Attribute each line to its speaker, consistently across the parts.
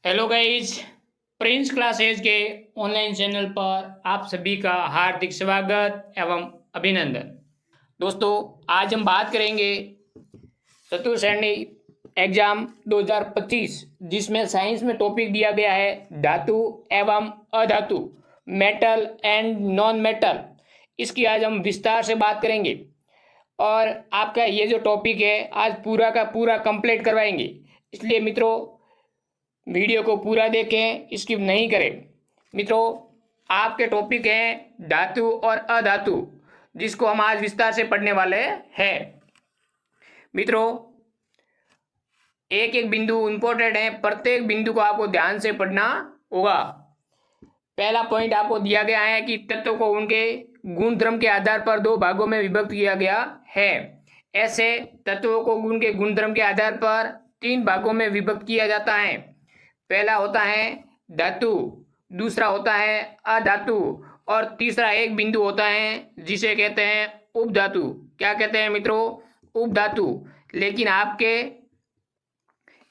Speaker 1: Hello guys, Prince classes के online channel पर आप सभी का हार्दिक स्वागत एवं अभिनंदन। दोस्तों, आज हम बात करेंगे चतुर्थ श्रेणी एग्जाम 2025 जिसमें साइंस में टॉपिक दिया गया है धातु एवं अधातु, मेटल एंड नॉन मेटल। इसकी आज हम विस्तार से बात करेंगे और आपका ये जो टॉपिक है आज पूरा का पूरा कंप्लीट करवाएंगे। इसलिए मित्रों, वीडियो को पूरा देखें, स्किप नहीं करें। मित्रों, आपके टॉपिक हैं धातु और अधातु, जिसको हम आज विस्तार से पढ़ने वाले हैं। मित्रों, एक एक बिंदु इंपॉर्टेंट है, प्रत्येक बिंदु को आपको ध्यान से पढ़ना होगा। पहला पॉइंट आपको दिया गया है कि तत्व को उनके गुण धर्म के आधार पर दो भागों में विभक्त किया गया है। ऐसे तत्वों को उनके गुण धर्म के आधार पर तीन भागों में विभक्त किया जाता है। पहला होता है धातु, दूसरा होता है अधातु और तीसरा एक बिंदु होता है जिसे कहते हैं उपधातु। क्या कहते हैं मित्रों? उपधातु। लेकिन आपके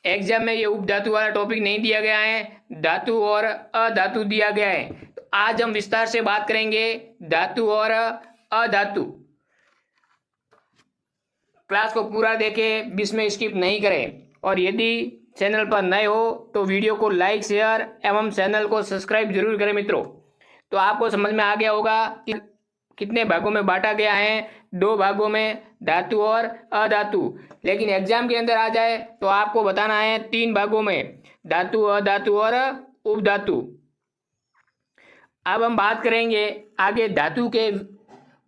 Speaker 1: एग्जाम में ये उपधातु वाला टॉपिक नहीं दिया गया है, धातु और अधातु दिया गया है। तो आज हम विस्तार से बात करेंगे धातु और अधातु। क्लास को पूरा देखें, बीच में स्किप नहीं करें। और यदि चैनल पर नए हो तो वीडियो को लाइक शेयर एवं चैनल को सब्सक्राइब जरूर करें मित्रों। तो आपको समझ में आ गया होगा कि कितने भागों में बांटा गया है, दो भागों में, धातु और अधातु। लेकिन एग्जाम के अंदर आ जाए तो आपको बताना है तीन भागों में, धातु, अधातु और उपधातु। अब हम बात करेंगे आगे धातु के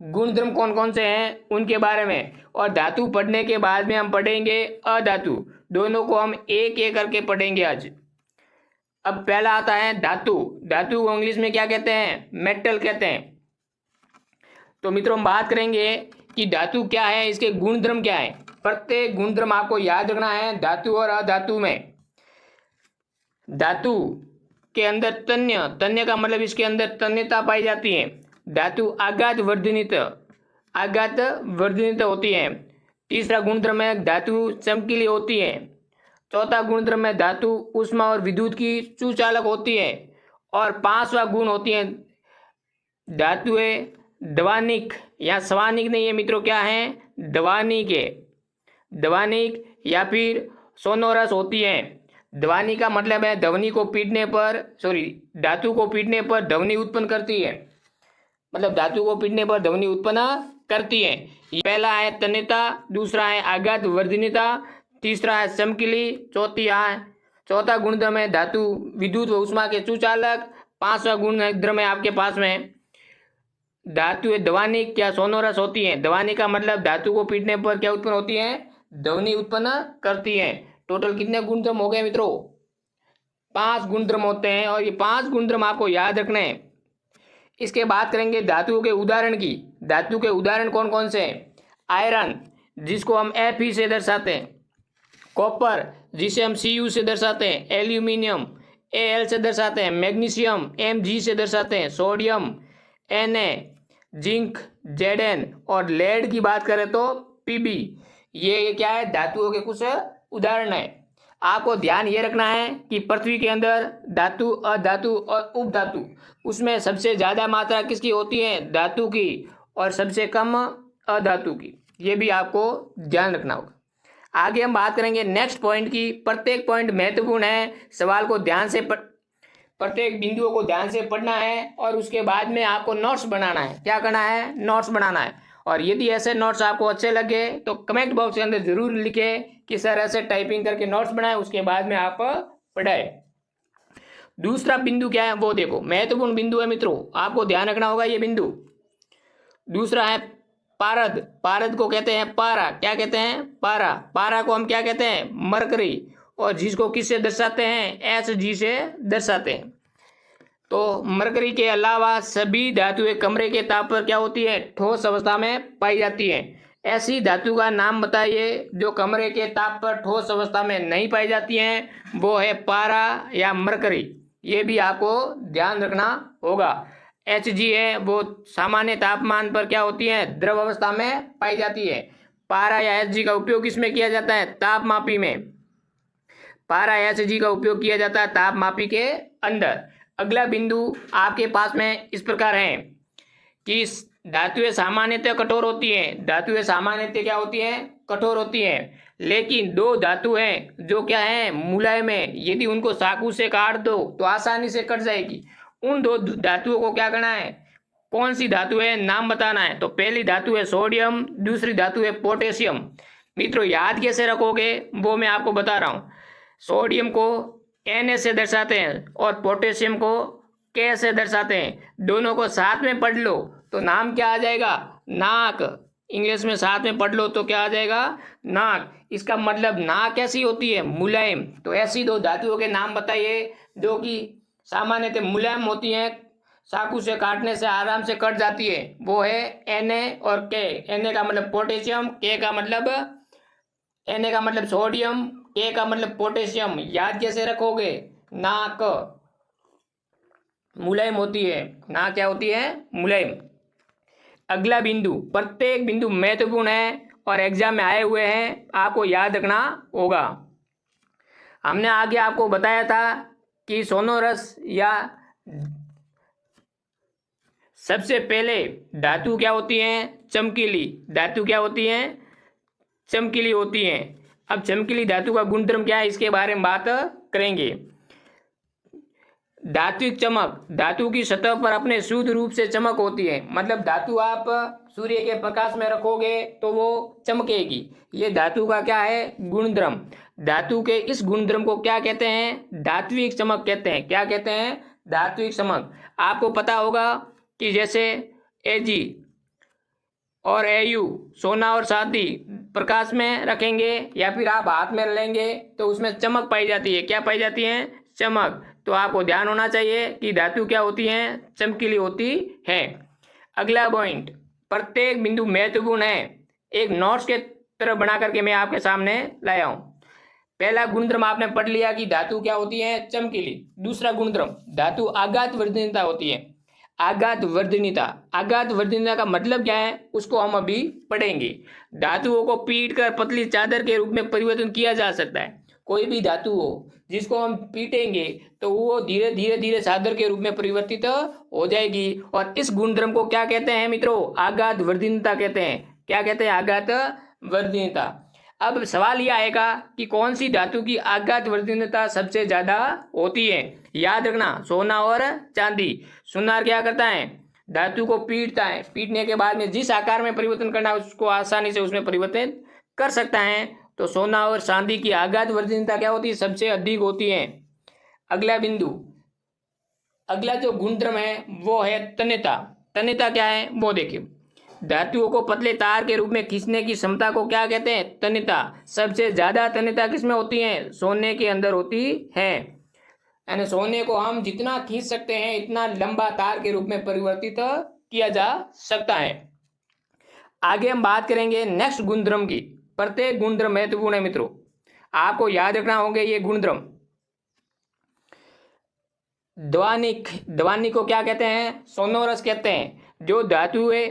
Speaker 1: गुणधर्म कौन कौन से हैं उनके बारे में, और धातु पढ़ने के बाद में हम पढ़ेंगे अधातु। दोनों को हम एक एक करके पढ़ेंगे आज। अब पहला आता है धातु। धातु को इंग्लिश में क्या कहते हैं? मेटल कहते हैं। तो मित्रों, हम बात करेंगे कि धातु क्या है, इसके गुणधर्म क्या है। प्रत्येक गुणधर्म आपको याद रखना है धातु और अधातु में। धातु के अंदर तन्य, तन्य का मतलब इसके अंदर तन्यता पाई जाती है। धातु आघात वर्धनित होती है। तीसरा गुणधर्म है धातु चमकीली होती है। चौथा गुणधर्म है धातु ऊष्मा और विद्युत की सुचालक होती है। और पांचवा गुण होती है धातुएं ध्वनिक या स्वानिक नहीं है मित्रों, क्या है? ध्वनिक है। ध्वनिक या फिर सोनोरस होती है। ध्वनि का मतलब है ध्वनि को पीटने पर, धातु को पीटने पर ध्वनि उत्पन्न करती है। मतलब धातु को पीटने पर ध्वनि उत्पन्न करती है। पहला है तन्यता, दूसरा है आघात वर्धनीयता, तीसरा है चमकीली, चौथा गुणधर्म है धातु विद्युत व ऊष्मा के सुचालक, पांचवा गुणधर्म है आपके पास में धातु ध्वनिक या सोनोरस होती है। ध्वनि का मतलब धातु को पीटने पर क्या उत्पन्न होती है? ध्वनि उत्पन्न करती है। टोटल कितने गुणधर्म हो गए मित्रों? 5 गुणधर्म होते हैं और ये 5 गुणधर्म आपको याद रखने हैं। इसके बात करेंगे धातुओं के उदाहरण की। धातु के उदाहरण कौन कौन से हैं? आयरन, जिसको हम Fe से दर्शाते हैं। कॉपर, जिसे हम Cu से दर्शाते हैं। एल्यूमिनियम, Al से दर्शाते हैं। मैग्नीशियम, Mg से दर्शाते हैं। सोडियम, Na, जिंक, Zn, और लेड की बात करें तो Pb। ये क्या है? धातुओं के कुछ उदाहरण है। आपको ध्यान ये रखना है कि पृथ्वी के अंदर धातु, अधातु और उपधातु, उसमें सबसे ज़्यादा मात्रा किसकी होती है? धातु की, और सबसे कम अधातु की। ये भी आपको ध्यान रखना होगा। आगे हम बात करेंगे नेक्स्ट पॉइंट की। प्रत्येक पॉइंट महत्वपूर्ण है, सवाल को ध्यान से प्रत्येक बिंदुओं को ध्यान से पढ़ना है और उसके बाद में आपको नोट्स बनाना है। क्या करना है? नोट्स बनाना है। और यदि ऐसे नोट्स आपको अच्छे लगे तो कमेंट बॉक्स के अंदर जरूर लिखें कि सर ऐसे टाइपिंग करके नोट्स बनाए, उसके बाद में आप पढ़ाए। दूसरा बिंदु क्या है वो देखो, महत्वपूर्ण बिंदु है मित्रों, आपको ध्यान रखना होगा ये बिंदु। दूसरा है पारद। पारद को कहते हैं पारा। क्या कहते हैं? पारा। पारा को हम क्या कहते हैं? मरकरी। और जिसको किससे दर्शाते हैं? Hg से दर्शाते हैं। तो मरकरी के अलावा सभी धातुएं कमरे के ताप पर क्या होती है? ठोस अवस्था में पाई जाती है। ऐसी धातु का नाम बताइए जो कमरे के ताप पर ठोस अवस्था में नहीं पाई जाती हैं। वो है पारा या मरकरी। ये भी आपको ध्यान रखना होगा। Hg है वो सामान्य तापमान पर क्या होती है? द्रव अवस्था में पाई जाती है। पारा या Hg का उपयोग किसमें किया जाता है? तापमापी में। पारा Hg का उपयोग किया जाता है तापमापी के अंदर। अगला बिंदु आपके पास में इस प्रकार है कि धातुएं सामान्यतः कठोर होती हैं। धातुएं सामान्यतः क्या होती हैं? कठोर होती हैं। लेकिन दो धातु हैं जो क्या है? मुलायम है। यदि उनको चाकू से काट दो तो आसानी से कट जाएगी। उन दो धातुओं को क्या करना है? कौन सी धातु है? नाम बताना है। तो पहली धातु है सोडियम, दूसरी धातु है पोटेशियम। मित्रों याद कैसे रखोगे वो मैं आपको बता रहा हूँ। सोडियम को Na से दर्शाते हैं और पोटेशियम को K से दर्शाते हैं। दोनों को साथ में पढ़ लो तो नाम क्या आ जाएगा? नाक। इंग्लिश में साथ में पढ़ लो तो क्या आ जाएगा? नाक। इसका मतलब नाक कैसी होती है? मुलायम। तो ऐसी दो धातुओं के नाम बताइए जो कि सामान्यतः मुलायम होती हैं, चाकू से काटने से आराम से कट जाती है। वो है Na और K। Na का मतलब पोटेशियम, K का मतलब Na का मतलब सोडियम, K का मतलब पोटेशियम। याद कैसे रखोगे? नाक मुलायम होती है। नाक क्या होती है? मुलायम। अगला बिंदु, प्रत्येक बिंदु महत्वपूर्ण है और एग्जाम में आए हुए हैं, आपको याद रखना होगा। हमने आगे आपको बताया था कि सोनोरस या सबसे पहले धातु क्या होती हैं? चमकीली। धातु क्या होती हैं? चमकीली होती हैं। अब चमकीली धातु का गुणधर्म क्या है इसके बारे में बात करेंगे। धात्विक चमक, धातु की सतह पर अपने शुद्ध रूप से चमक होती है। मतलब धातु आप सूर्य के प्रकाश में रखोगे तो वो चमकेगी। ये धातु का क्या है? गुणधर्म। धातु के इस गुणधर्म को क्या कहते हैं? धात्विक चमक कहते हैं। क्या कहते हैं? धात्विक चमक। आपको पता होगा कि जैसे Ag और Au सोना और चांदी प्रकाश में रखेंगे या फिर आप हाथ में लेंगे तो उसमें चमक पाई जाती है। क्या पाई जाती है? चमक। तो आपको ध्यान होना चाहिए कि धातु क्या होती हैं? चमकीली होती है। अगला पॉइंट, प्रत्येक बिंदु महत्वपूर्ण है। एक नोट्स के तरह बना करके मैं आपके सामने लाया हूं। पहला गुणधर्म आपने पढ़ लिया कि धातु क्या होती है? चमकीली। दूसरा गुणधर्म, धातु आघात वर्धनीयता होती है। आघात वर्धनीयता। आघात वर्धनीयता का मतलब क्या है उसको हम अभी पढ़ेंगे। धातुओं को पीट कर पतली चादर के रूप में परिवर्तन किया जा सकता है। कोई भी धातु हो जिसको हम पीटेंगे तो वो धीरे धीरे धीरे चादर के रूप में परिवर्तित हो जाएगी। और इस गुणधर्म को क्या कहते हैं मित्रों? आघात वर्धनीयता कहते हैं। क्या कहते हैं? आघात वर्धनीयता। अब सवाल यह आएगा कि कौन सी धातु की आघात वर्धनीयता सबसे ज्यादा होती है? याद रखना, सोना और चांदी। सुनार क्या करता है? धातु को पीटता है। पीटने के बाद में जिस आकार में परिवर्तन करना है उसको आसानी से उसमें परिवर्तन कर सकता है। तो सोना और चांदी की आघात वर्धनीयता क्या होती है? सबसे अधिक होती है। अगला बिंदु, अगला जो गुणधर्म है वो है तन्यता। तन्यता क्या है वो देखिए। धातुओं को पतले तार के रूप में खींचने की क्षमता को क्या कहते हैं? तन्यता। सबसे ज्यादा तन्यता किसमें होती है? सोने के अंदर होती है। यानी सोने को हम जितना खींच सकते हैं इतना लंबा तार के रूप में परिवर्तित किया जा सकता है। आगे हम बात करेंगे नेक्स्ट गुणधर्म की। प्रत्येक गुणधर्म महत्वपूर्ण है मित्रों, आपको याद रखना होंगे ये गुणधर्म। ध्वनिक, ध्वनिक को क्या कहते हैं? सोनोरस कहते हैं। जो धातु है,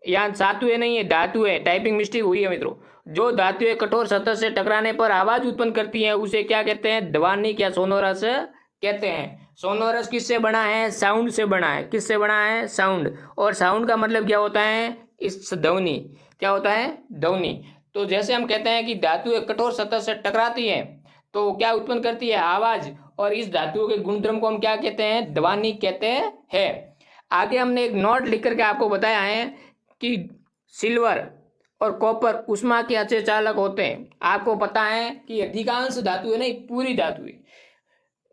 Speaker 1: यहाँ धातुएं नहीं है, धातु है, टाइपिंग मिस्टेक हुई है मित्रों। जो धातुएं कठोर सतह से टकराने पर आवाज उत्पन्न करती हैं उसे क्या कहते हैं? ध्वनिक या सोनोरस कहते हैं। सोनोरस किससे बना है? साउंड से बना है। किससे बना है? साउंड। और साउंड का मतलब क्या होता है? इस ध्वनि। क्या होता है? ध्वनि। तो जैसे हम कहते हैं कि धातुएं कठोर सतह से टकराती हैं तो क्या उत्पन्न करती है? आवाज। और इस धातुओं के गुणधर्म को हम क्या कहते हैं? ध्वनिक कहते हैं। आगे हमने एक नोट लिख करके आपको बताया है कि सिल्वर और कॉपर उष्मा के अच्छे चालक होते हैं। आपको पता है कि अधिकांश धातुएं नहीं, पूरी धातुएं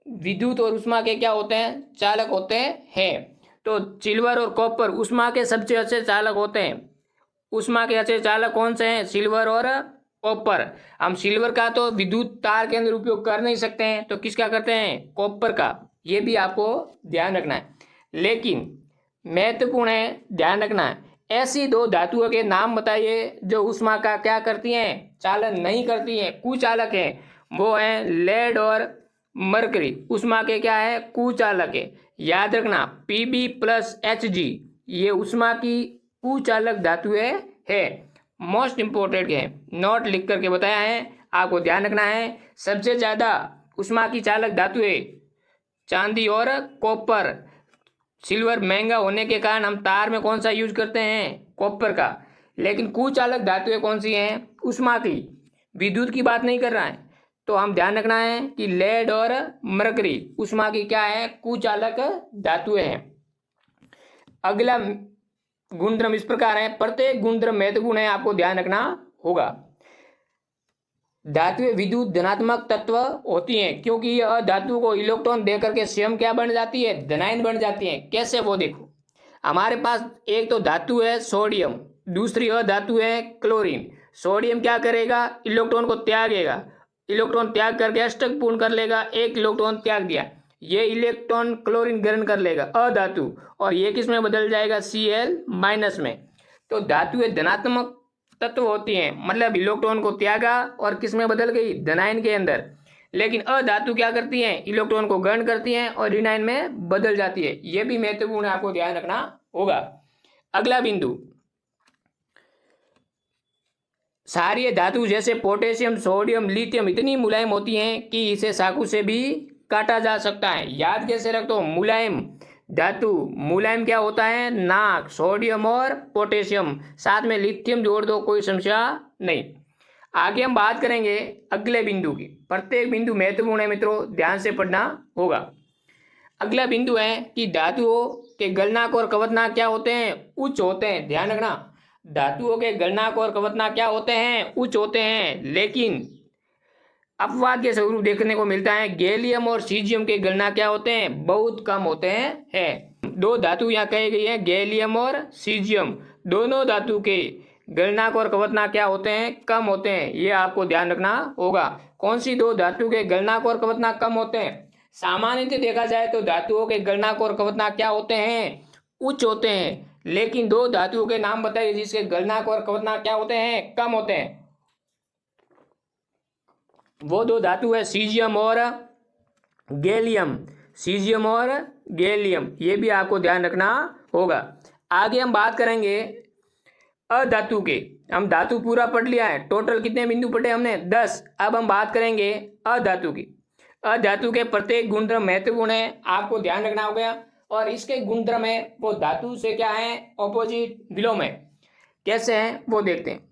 Speaker 1: विद्युत और उष्मा के क्या होते हैं? चालक होते हैं। तो सिल्वर और कॉपर उष्मा के सबसे अच्छे चालक होते हैं। उष्मा के अच्छे चालक कौन से हैं? सिल्वर और कॉपर। हम सिल्वर का तो विद्युत तार के अंदर उपयोग कर नहीं सकते हैं तो किसका करते हैं? कॉपर का। ये भी आपको ध्यान रखना है। लेकिन महत्वपूर्ण है, ध्यान रखना है, ऐसी दो धातुओं के नाम बताइए जो उष्मा का क्या करती हैं? चालन नहीं करती हैं, कुचालक है। वो है लेड और मरकरी। उष्मा के क्या है? कुचालक है। याद रखना, Pb+Hg ये उष्मा की कुचालक धातुएं है। मोस्ट इंपोर्टेंट है, नोट लिख करके बताया है, आपको ध्यान रखना है। सबसे ज्यादा उष्मा की चालक धातुएं चांदी और कॉपर। सिल्वर महंगा होने के कारण हम तार में कौन सा यूज करते हैं? कॉपर का। लेकिन कुचालक धातुएं कौन सी हैं? उष्मा की। विद्युत की बात नहीं कर रहा है, तो हम ध्यान रखना है कि लेड और मरकरी उष्मा की क्या है? कुचालक धातुएं हैं। अगला गुणधर्म इस प्रकार है, प्रत्येक गुणधर्म महत्वपूर्ण है, आपको ध्यान रखना होगा। धातुएं विद्युत धनात्मक तत्व होती हैं, क्योंकि यह धातु को इलेक्ट्रॉन देकर के स्वयं क्या बन जाती है? धनायन बन जाती है। कैसे? वो देखो, हमारे पास एक तो धातु है सोडियम, दूसरी अधातु है क्लोरीन। सोडियम क्या करेगा? इलेक्ट्रॉन को त्यागेगा, इलेक्ट्रॉन त्याग करके अष्टक पूर्ण कर लेगा, एक इलेक्ट्रॉन त्याग दिया, ये इलेक्ट्रॉन क्लोरीन ग्रहण कर लेगा अधातु, और ये किस में बदल जाएगा? Cl- में। तो धातुएं धनात्मक तत्व होती हैं, मतलब इलेक्ट्रॉन को त्यागा और किस में बदल गई? धनायन के अंदर। लेकिन अधातु क्या करती हैं? इलेक्ट्रॉन को ग्रहण करती हैं और ऋणायन में बदल जाती है। यह भी महत्वपूर्ण है, आपको ध्यान रखना होगा। अगला बिंदु, क्षारीय धातु जैसे पोटेशियम, सोडियम, लिथियम इतनी मुलायम होती हैं कि इसे चाकू से भी काटा जा सकता है। याद कैसे रख दो? मुलायम धातु, मुलायम क्या होता है? नाक, सोडियम और पोटेशियम, साथ में लिथियम जोड़ दो, कोई समस्या नहीं। आगे हम बात करेंगे अगले बिंदु की। प्रत्येक बिंदु महत्वपूर्ण है मित्रों, ध्यान से पढ़ना होगा। अगला बिंदु है कि धातुओं के गलनांक और कवचनांक क्या होते हैं? उच्च होते हैं। ध्यान रखना, धातुओं के गलनांक और कवचनांक क्या होते हैं? उच्च होते हैं। लेकिन अपवाद के स्वरूप देखने को मिलता है, गैलियम और सीजियम के गलनांक क्या होते हैं? बहुत कम होते हैं। दो धातु यहाँ कही गई है, गैलियम और सीजियम, दोनों धातु के गलनांक और कवचनांक क्या होते हैं? कम होते हैं। ये आपको ध्यान रखना होगा। कौन सी दो धातु के गलनांक और कवचनांक कम होते हैं? सामान्यतः देखा जाए तो धातुओं के गलनांक और कवचनांक क्या होते हैं? उच्च होते हैं। लेकिन दो धातुओं के नाम बताइए जिसके गलनांक और कवचनांक क्या होते हैं? कम होते हैं। वो दो धातु है सीजियम और गैलियम, सीजियम और गैलियम, ये भी आपको ध्यान रखना होगा। आगे हम बात करेंगे अधातु के। हम धातु पूरा पढ़ लिया है, टोटल कितने बिंदु पढ़े हमने? 10। अब हम बात करेंगे अधातु की। अधातु के प्रत्येक गुणधर्म महत्वपूर्ण है, आपको ध्यान रखना होगा। और इसके गुणधर्म है वो धातु से क्या है? ऑपोजिट, विलोम है। कैसे हैं वो देखते हैं।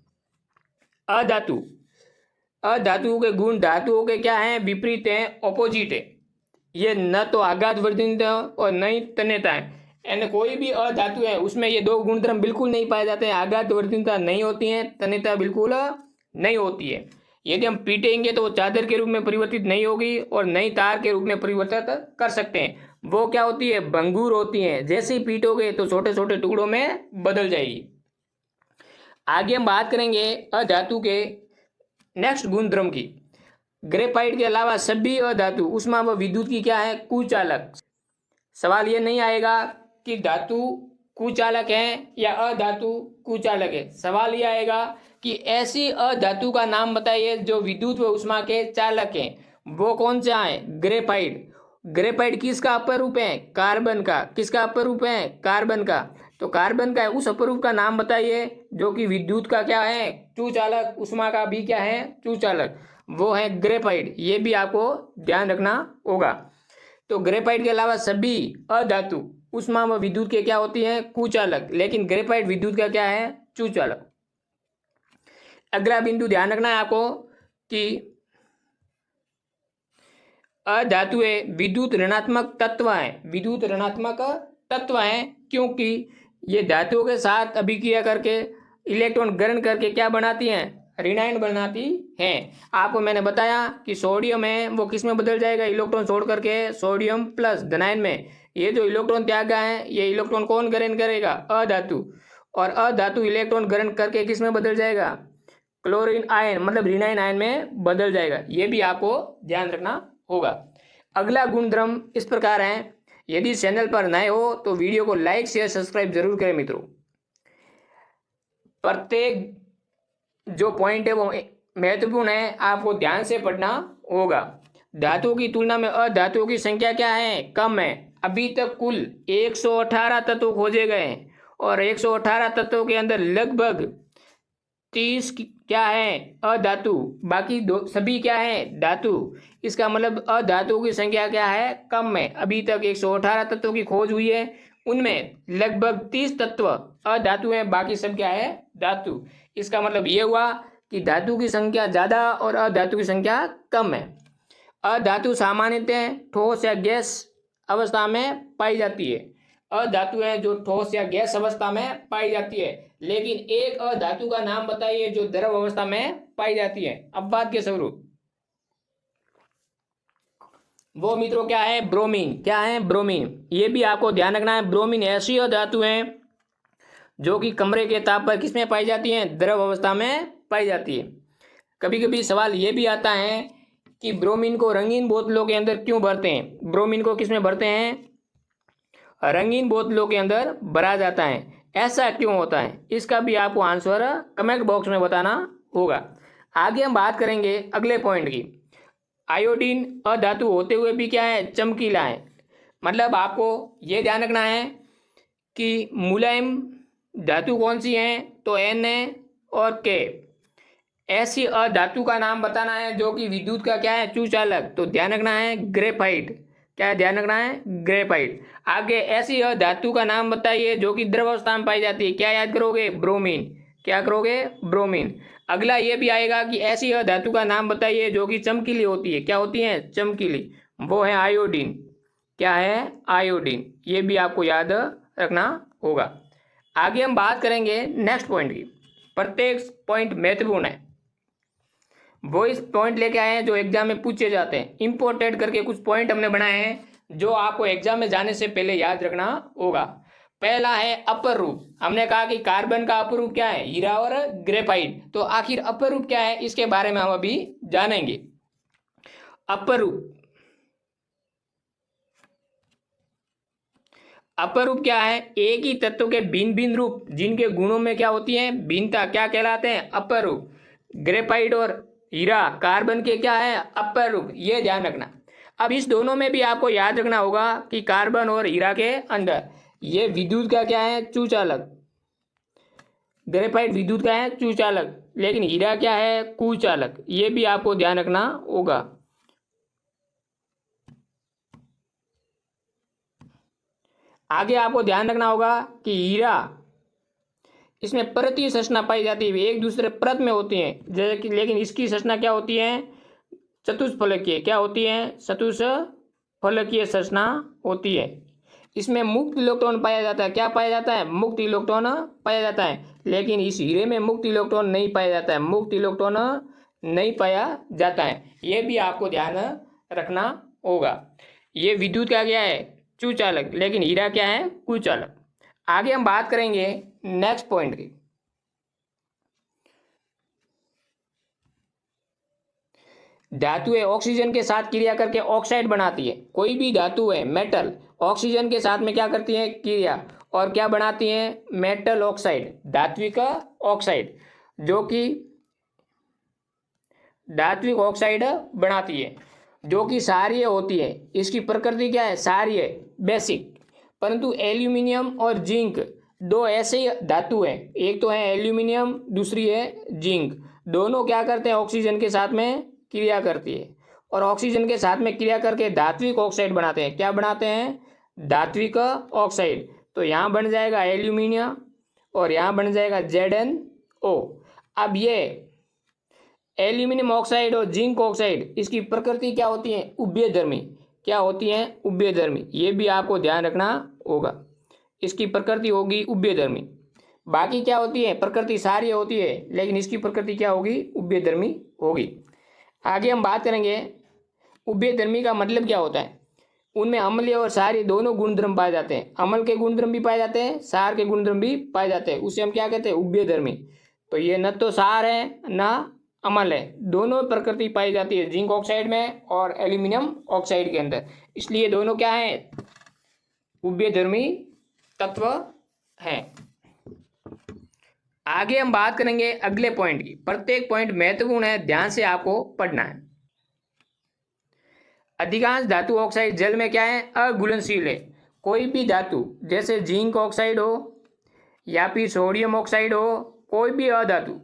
Speaker 1: अधातु, अधातुओं के गुण धातुओं के क्या हैं? विपरीत हैं, ऑपोजिट है। ये न तो आघात वर्धनीयता और न ही तन्यता है। यानी कोई भी अधातु है उसमें ये दो गुणधर्म बिल्कुल नहीं पाए जाते हैं। आघात वर्धनीयता नहीं होती है, तन्यता बिल्कुल नहीं होती है। यदि हम पीटेंगे तो वो चादर के रूप में परिवर्तित नहीं होगी और नई तार के रूप में परिवर्तित कर सकते हैं। वो क्या होती है? भंगुर होती है। जैसे ही पीटोगे तो छोटे छोटे टुकड़ों में बदल जाएगी। आगे हम बात करेंगे अधातु के नेक्स्ट गुणधर्म की। ग्रेफाइट के अलावा सभी अधातु उष्मा व विद्युत की क्या है? कुचालक। सवाल ये नहीं आएगा कि धातु कुचालक है या अधातु कुचालक है। सवाल ये आएगा कि ऐसी अधातु का नाम बताइए जो विद्युत व उष्मा के चालक हैं। वो कौन सा है? ग्रेफाइट। ग्रेफाइट किसका अपर रूप है? कार्बन का। किसका अपर रूप है? कार्बन का। तो कार्बन का उस अपरूप का नाम बताइए जो कि विद्युत का क्या है? चूचालक, उष्मा का भी क्या है? चूचालक। वो है ग्रेफाइट। ये भी आपको ध्यान रखना होगा। तो ग्रेफाइट के अलावा सभी अधातु उष्मा व विद्युत के क्या होती है? कुचालक। लेकिन ग्रेफाइट विद्युत का क्या है? चूचालक। अगला बिंदु ध्यान रखना है आपको कि अधातुएं विद्युत ऋणात्मक तत्व है। विद्युत ऋणात्मक तत्व है क्योंकि ये धातुओं के साथ अभिक्रिया करके इलेक्ट्रॉन ग्रहण करके क्या बनाती हैं? ऋणायन बनाती हैं। आपको मैंने बताया कि सोडियम है वो किस में बदल जाएगा? इलेक्ट्रॉन छोड़ करके सोडियम प्लस धनायन में। ये जो इलेक्ट्रॉन त्यागा है ये इलेक्ट्रॉन कौन ग्रहण करेगा? अधातु। और अधातु इलेक्ट्रॉन ग्रहण करके किस में बदल जाएगा? क्लोरीन आयन, मतलब ऋणायन आयन में बदल जाएगा। ये भी आपको ध्यान रखना होगा। अगला गुणधर्म इस प्रकार है। यदि चैनल पर नए हो तो वीडियो को लाइक शेयर सब्सक्राइब जरूर करें मित्रों। प्रत्येक जो पॉइंट है वो महत्वपूर्ण है, आपको ध्यान से पढ़ना होगा। धातुओं की तुलना में अधातुओं की संख्या क्या है? कम है। अभी तक कुल 118 तत्व खोजे गए हैं और 118 तत्वों के अंदर लगभग क्या है अधातु, बाकी दो सभी क्या है धातु। इसका मतलब अधातुओं की संख्या क्या है कम है। अभी तक 118 तत्वों की खोज हुई है, उनमें लगभग 30 तत्व अधातु हैं, बाकी सब क्या है धातु। इसका मतलब ये हुआ कि धातु की संख्या ज्यादा और अधातु की संख्या कम है। अधातु सामान्यतः ठोस या गैस अवस्था में पाई जाती है। अधातु है जो ठोस या गैस अवस्था में पाई जाती है। लेकिन एक अधातु का नाम बताइए जो द्रव अवस्था में पाई जाती है। अब बात के स्वरूप, वो मित्रों क्या है ब्रोमीन। क्या है ब्रोमीन, ये भी आपको ध्यान रखना है। ब्रोमीन ऐसी अधातु है जो कि कमरे के ताप पर किसमें पाई जाती है द्रव अवस्था में पाई जाती है। कभी कभी सवाल ये भी आता है कि ब्रोमीन को रंगीन बोतलों के अंदर क्यों भरते हैं। ब्रोमीन को किसमें भरते हैं, रंगीन बोतलों के अंदर भरा जाता है, ऐसा क्यों होता है, इसका भी आपको आंसर कमेंट बॉक्स में बताना होगा। आगे हम बात करेंगे अगले पॉइंट की। आयोडीन अधातु होते हुए भी क्या है चमकीला है। मतलब आपको ये ध्यान रखना है कि मुलायम धातु कौन सी है, तो Na और K। ऐसी अधातु का नाम बताना है जो कि विद्युत का क्या है चूचालक, तो ध्यान रखना है ग्रेफाइट। क्या है ध्यान रखना है ग्रेफाइट। आगे ऐसी अधातु का नाम बताइए जो कि द्रव अवस्था में पाई जाती है, क्या याद करोगे ब्रोमीन। क्या करोगे ब्रोमीन। अगला ये भी आएगा कि ऐसी अधातु का नाम बताइए जो कि चमकीली होती है, क्या होती है चमकीली, वो है आयोडीन। क्या है आयोडीन, ये भी आपको याद रखना होगा। आगे हम बात करेंगे नेक्स्ट पॉइंट की। प्रत्येक पॉइंट महत्वपूर्ण है, वो इस पॉइंट लेके आए हैं जो एग्जाम में पूछे जाते हैं। इंपोर्टेड करके कुछ पॉइंट हमने बनाए हैं जो आपको एग्जाम में जाने से पहले याद रखना होगा। पहला है अपर रूप। हमने कहा कि कार्बन का अपर रूप क्या है हीरा और ग्रेफाइट, तो आखिर अपर रूप क्या है इसके बारे में हम अभी जानेंगे। अपर रूप, अपर रूप क्या है, एक ही तत्व के भिन्न भिन्न रूप जिनके गुणों में क्या होती है भिन्नता, क्या कहलाते हैं अपर रूप। ग्रेफाइट और हीरा कार्बन के क्या है अपर रूप, ये ध्यान रखना। अब इस दोनों में भी आपको याद रखना होगा कि कार्बन और हीरा के अंदर ये विद्युत का क्या है चूचालक। ग्रेफाइट विद्युत का है चूचालक, लेकिन हीरा क्या है कुचालक, ये भी आपको ध्यान रखना होगा। आगे आपको ध्यान रखना होगा कि हीरा इसमें परतीय संरचना पाई जाती है, एक दूसरे परत में होती हैं जैसे कि, लेकिन इसकी संरचना क्या होती है चतुष्फलकीय। क्या होती है चतुष्फलकीय संरचना होती है। इसमें मुक्त इलेक्ट्रॉन पाया जाता है, क्या पाया जाता है मुक्त इलेक्ट्रॉन पाया जाता है, लेकिन इस हीरे में मुक्त इलेक्ट्रॉन नहीं पाया जाता है, मुक्त इलेक्ट्रॉन नहीं पाया जाता है, ये भी आपको ध्यान रखना होगा। ये विद्युत का क्या है चूचालक, लेकिन हीरा क्या है कुचालक। आगे हम बात करेंगे नेक्स्ट पॉइंट की। धातु है ऑक्सीजन के साथ क्रिया करके ऑक्साइड बनाती है। कोई भी धातु है मेटल ऑक्सीजन के साथ में क्या करती है क्रिया और क्या बनाती है मेटल ऑक्साइड, धात्विक ऑक्साइड, जो कि धात्विक ऑक्साइड बनाती है, जो कि क्षारीय होती है। इसकी प्रकृति क्या है क्षारीय बेसिक। परंतु एल्यूमिनियम और जिंक दो ऐसे धातु हैं, एक तो है एल्यूमिनियम दूसरी है जिंक, दोनों क्या करते हैं ऑक्सीजन के साथ में क्रिया करती है और ऑक्सीजन के साथ में क्रिया करके धात्विक ऑक्साइड बनाते हैं। क्या बनाते हैं धात्विक ऑक्साइड। तो यहाँ बन जाएगा एल्यूमिनियम और यहाँ बन जाएगा ZnO। अब ये एल्यूमिनियम ऑक्साइड और जिंक ऑक्साइड इसकी प्रकृति क्या होती है उभयधर्मी। क्या होती है उभयधर्मी, ये भी आपको ध्यान रखना होगा। इसकी प्रकृति होगी उभयधर्मी। बाकी क्या होती है प्रकृति क्षारीय होती है, लेकिन इसकी प्रकृति क्या होगी उभयधर्मी होगी। आगे हम बात करेंगे उभयधर्मी का मतलब क्या होता है। उनमें अम्लीय और क्षारीय दोनों गुणधर्म पाए जाते हैं, अम्ल के गुणधर्म भी पाए जाते हैं क्षार के गुणधर्म भी पाए जाते हैं, उसे हम क्या कहते हैं उभयधर्मी। तो ये न तो क्षार है न अम्ल है, दोनों प्रकृति पाई जाती है जिंक ऑक्साइड में और एल्यूमिनियम ऑक्साइड के अंदर, इसलिए दोनों क्या है उभयधर्मी तत्व हैं। आगे हम बात करेंगे अगले पॉइंट की। प्रत्येक पॉइंट महत्वपूर्ण है, ध्यान से आपको पढ़ना है। अधिकांश धातु ऑक्साइड जल में क्या है अघुलनशील है। कोई भी धातु जैसे जिंक ऑक्साइड हो या फिर सोडियम ऑक्साइड हो, कोई भी अधातु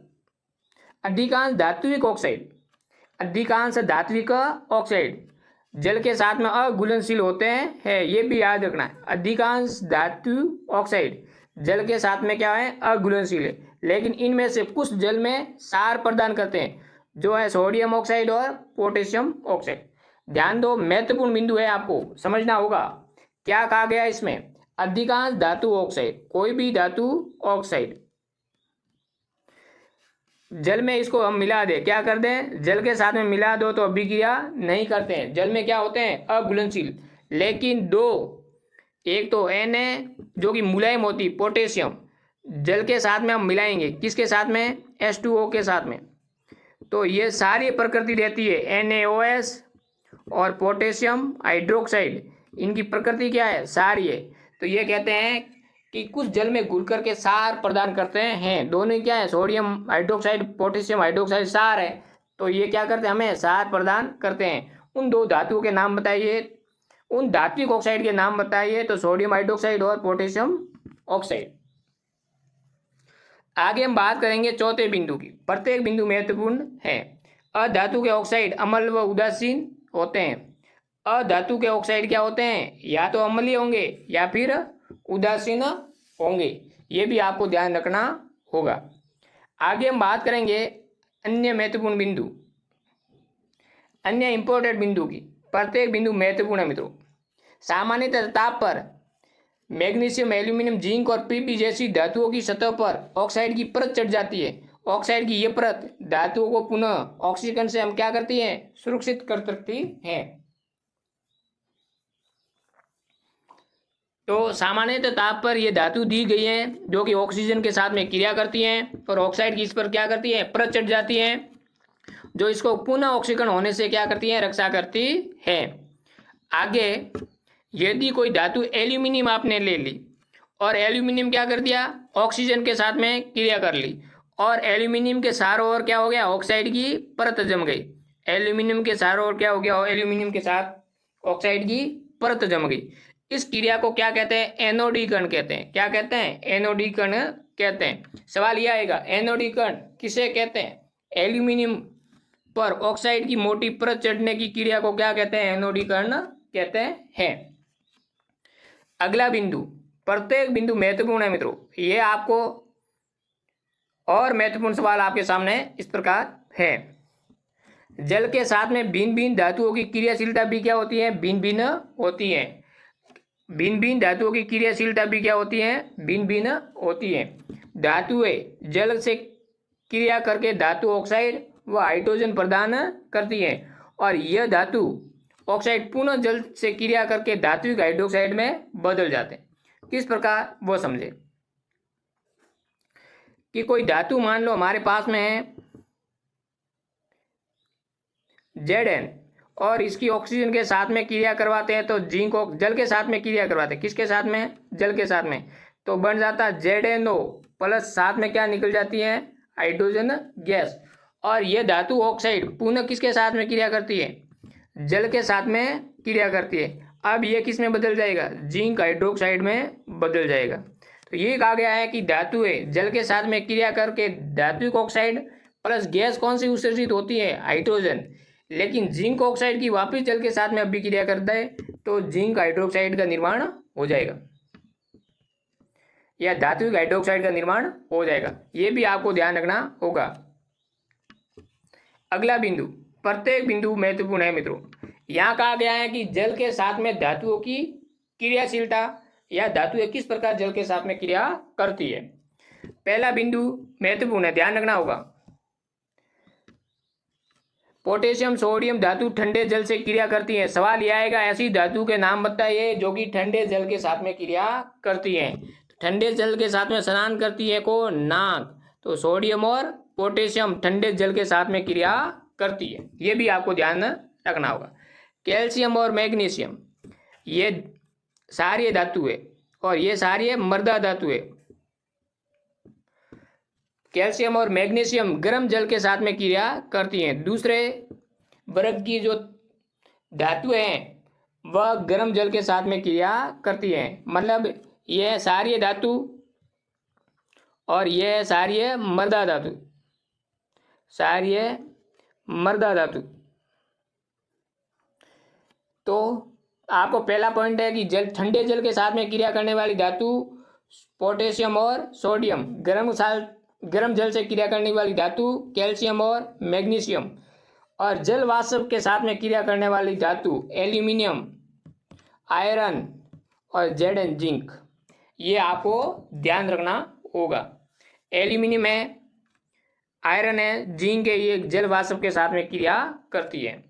Speaker 1: अधिकांश धात्विक ऑक्साइड, अधिकांश धात्विक ऑक्साइड जल के साथ में अघुलनशील होते हैं है, ये भी याद रखना है। अधिकांश धातु ऑक्साइड जल के साथ में क्या है, अघुलनशील है, लेकिन इनमें से कुछ जल में सार प्रदान करते हैं, जो है सोडियम ऑक्साइड और पोटेशियम ऑक्साइड। ध्यान दो, महत्वपूर्ण बिंदु है, आपको समझना होगा क्या कहा गया इसमें। अधिकांश धातु ऑक्साइड, कोई भी धातु ऑक्साइड जल में इसको हम मिला दें, क्या कर दें, जल के साथ में मिला दो तो अभिक्रिया नहीं करते हैं, जल में क्या होते हैं, अघुलनशील। लेकिन दो, एक तो एन है जो कि मुलायम होती, पोटेशियम जल के साथ में हम मिलाएंगे, किसके साथ में, H2O के साथ में, तो ये सारी प्रकृति रहती है NaOH और पोटेशियम हाइड्रोक्साइड, इनकी प्रकृति क्या है, सारी है। तो ये कहते हैं कि कुछ जल में घुल करके सार प्रदान करते हैं, दोनों क्या है, सोडियम हाइड्रोक्साइड पोटेशियम हाइड्रोक्साइड सार है, तो ये क्या करते हैं, हमें सार प्रदान करते हैं। उन दो धातुओं के नाम बताइए, उन धात्विक ऑक्साइड के नाम बताइए, तो सोडियम हाइड्रोक्साइड और पोटेशियम ऑक्साइड। आगे हम बात करेंगे चौथे बिंदु की, प्रत्येक बिंदु महत्वपूर्ण है। अधातु के ऑक्साइड अम्ल व उदासीन होते हैं। अधातु के ऑक्साइड क्या होते हैं, या तो अम्लीय होंगे या फिर उदासीन होंगे, ये भी आपको ध्यान रखना होगा। आगे हम बात करेंगे अन्य महत्वपूर्ण बिंदु, अन्य इंपॉर्टेंट बिंदु की। प्रत्येक बिंदु महत्वपूर्ण है मित्रों। सामान्यतः ताप पर मैग्नीशियम, एल्यूमिनियम, जिंक और पीपी जैसी धातुओं की सतह पर ऑक्साइड की परत चढ़ जाती है। ऑक्साइड की यह परत धातुओं को पुनः ऑक्सीकरण से हम क्या करती है, सुरक्षित कर सकती है। तो सामान्यतः ताप पर ये धातु दी गई है जो कि ऑक्सीजन के साथ में क्रिया करती हैं और ऑक्साइड की इस पर क्या करती है, परत चढ़ जाती है, जो इसको पुनः ऑक्सीकरण होने से क्या करती है, रक्षा करती है। आगे यदि कोई धातु एल्यूमिनियम आपने ले ली और एल्यूमिनियम क्या कर दिया, ऑक्सीजन के साथ में क्रिया कर ली और एल्यूमिनियम के चारों ओर क्या हो गया, ऑक्साइड की परत जम गई। एल्यूमिनियम के चारों ओर क्या हो गया, एल्यूमिनियम के साथ ऑक्साइड की परत जम गई। इस क्रिया को क्या कहते हैं, एनोडीकरण कहते हैं। क्या कहते हैं, एनोडीकरण कहते हैं। सवाल यह आएगा, एनोडीकरण किसे कहते हैं, एल्यूमिनियम पर ऑक्साइड की मोटी परत चढ़ने की क्रिया को क्या कहते हैं, एनोडीकरण कहते हैं। अगला बिंदु, प्रत्येक बिंदु महत्वपूर्ण है मित्रों। ये आपको और महत्वपूर्ण सवाल आपके सामने इस प्रकार है। जल के साथ में भिन्न भिन्न धातुओं की क्रियाशीलता भी क्या होती है, भिन्न भिन्न होती है। भिन्न भिन्न धातुओं की क्रियाशीलता भी क्या होती है, भिन्न भिन्न होती है। धातुएं जल से क्रिया करके धातु ऑक्साइड व हाइड्रोजन प्रदान करती है और यह धातु ऑक्साइड पुनः जल से क्रिया करके धात्विक हाइड्रोक्साइड में बदल जाते हैं। किस प्रकार, वो समझे कि कोई धातु मान लो हमारे पास में है Zn और इसकी ऑक्सीजन के साथ में क्रिया करवाते हैं तो जिंक जल के साथ में क्रिया करवाते हैं, किसके साथ में, जल के साथ में, तो बन जाता ZnO प्लस साथ में क्या निकल जाती है, हाइड्रोजन गैस। और यह धातु ऑक्साइड पुनः किसके साथ में क्रिया करती है, जल के साथ में क्रिया करती है। अब ये किस में बदल जाएगा, जिंक हाइड्रोक्साइड में बदल जाएगा। तो ये कहा गया है कि धातुएं जल के साथ में क्रिया करके धात्विक ऑक्साइड प्लस गैस कौन सी उत्सर्जित होती है, हाइड्रोजन। लेकिन जिंक ऑक्साइड की वापस जल के साथ में अभिक्रिया करता है तो जिंक हाइड्रोक्साइड का निर्माण हो जाएगा या धात्विक हाइड्रोक्साइड का निर्माण हो जाएगा। ये भी आपको ध्यान रखना होगा। अगला बिंदु, प्रत्येक बिंदु महत्वपूर्ण है मित्रों। यहाँ कहा गया है कि जल के साथ में धातुओं की क्रियाशीलता या धातुएं किस प्रकार जल के साथ में क्रिया करती है। पहला बिंदु महत्वपूर्ण है, ध्यान रखना होगा। पोटेशियम सोडियम धातु ठंडे जल से क्रिया करती है। सवाल यह आएगा, ऐसी धातु के नाम बताइए जो कि ठंडे जल के साथ में क्रिया करती है। ठंडे जल के साथ में स्नान करती है को नाक, तो सोडियम और पोटेशियम ठंडे जल के साथ में क्रिया करती है, ये भी आपको ध्यान रखना होगा। कैल्शियम और मैग्नीशियम ये सारी धातु है और ये सारी मर्दा धातु है। कैल्शियम और मैग्नीशियम गर्म जल के साथ में क्रिया करती हैं। दूसरे वर्ग की जो धातु हैं वह गर्म जल के साथ में क्रिया करती हैं। मतलब यह सारी धातु और यह सारी मर्दा धातु क्षारीय मृदा धातु। तो आपको पहला पॉइंट है कि ठंडे जल के साथ में क्रिया करने वाली धातु पोटेशियम और सोडियम, गर्म जल से क्रिया करने वाली धातु कैल्शियम और मैग्नीशियम, और जल वाष्प के साथ में क्रिया करने वाली धातु एल्यूमिनियम, आयरन और जेडन जिंक। ये आपको ध्यान रखना होगा। एल्यूमिनियम है, आयरन है, जिंक है, ये जल वाष्प के साथ में क्रिया करती है।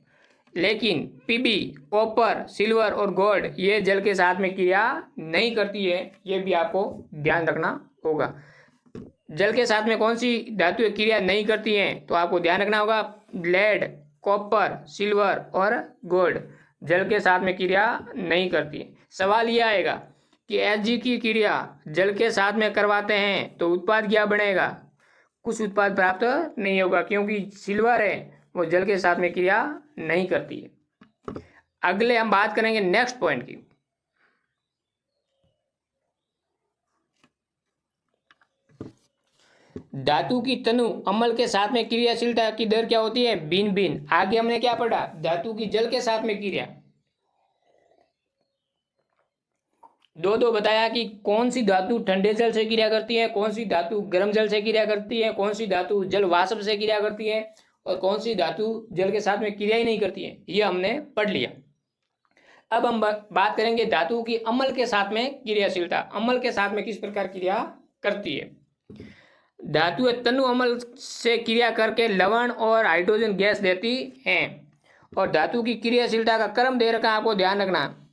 Speaker 1: लेकिन पीबी, कॉपर, सिल्वर और गोल्ड ये जल के साथ में क्रिया नहीं करती है, ये भी आपको ध्यान रखना होगा। जल के साथ में कौन सी धातु क्रिया नहीं करती हैं, तो आपको ध्यान रखना होगा लेड, कॉपर, सिल्वर और गोल्ड जल के साथ में क्रिया नहीं करती है। सवाल यह आएगा कि Hg की क्रिया जल के साथ में करवाते हैं तो उत्पाद क्या बनेगा? कुछ उत्पाद प्राप्त नहीं होगा, क्योंकि सिल्वर है वो जल के साथ में क्रिया नहीं करती है। अगले हम बात करेंगे नेक्स्ट पॉइंट की। धातु की तनु अम्ल के साथ में क्रियाशीलता की दर क्या होती है? भिन्न भिन्न। आगे हमने क्या पढ़ा? धातु की जल के साथ में क्रिया। दो बताया कि कौन सी धातु ठंडे जल से क्रिया करती है, कौन सी धातु गर्म जल से क्रिया करती है, कौन सी धातु जल वाष्प से क्रिया करती है और कौन सी धातु जल के साथ में क्रिया ही नहीं करती है। ये हमने पढ़ लिया। अब हम बात करेंगे धातु की अम्ल के साथ में क्रियाशीलता। अम्ल के साथ में किस प्रकार क्रिया करती है? धातु तनु अम्ल से क्रिया करके लवण और हाइड्रोजन गैस देती हैं, और धातु की क्रियाशीलता का क्रम दे रखा, आपको ध्यान रखना,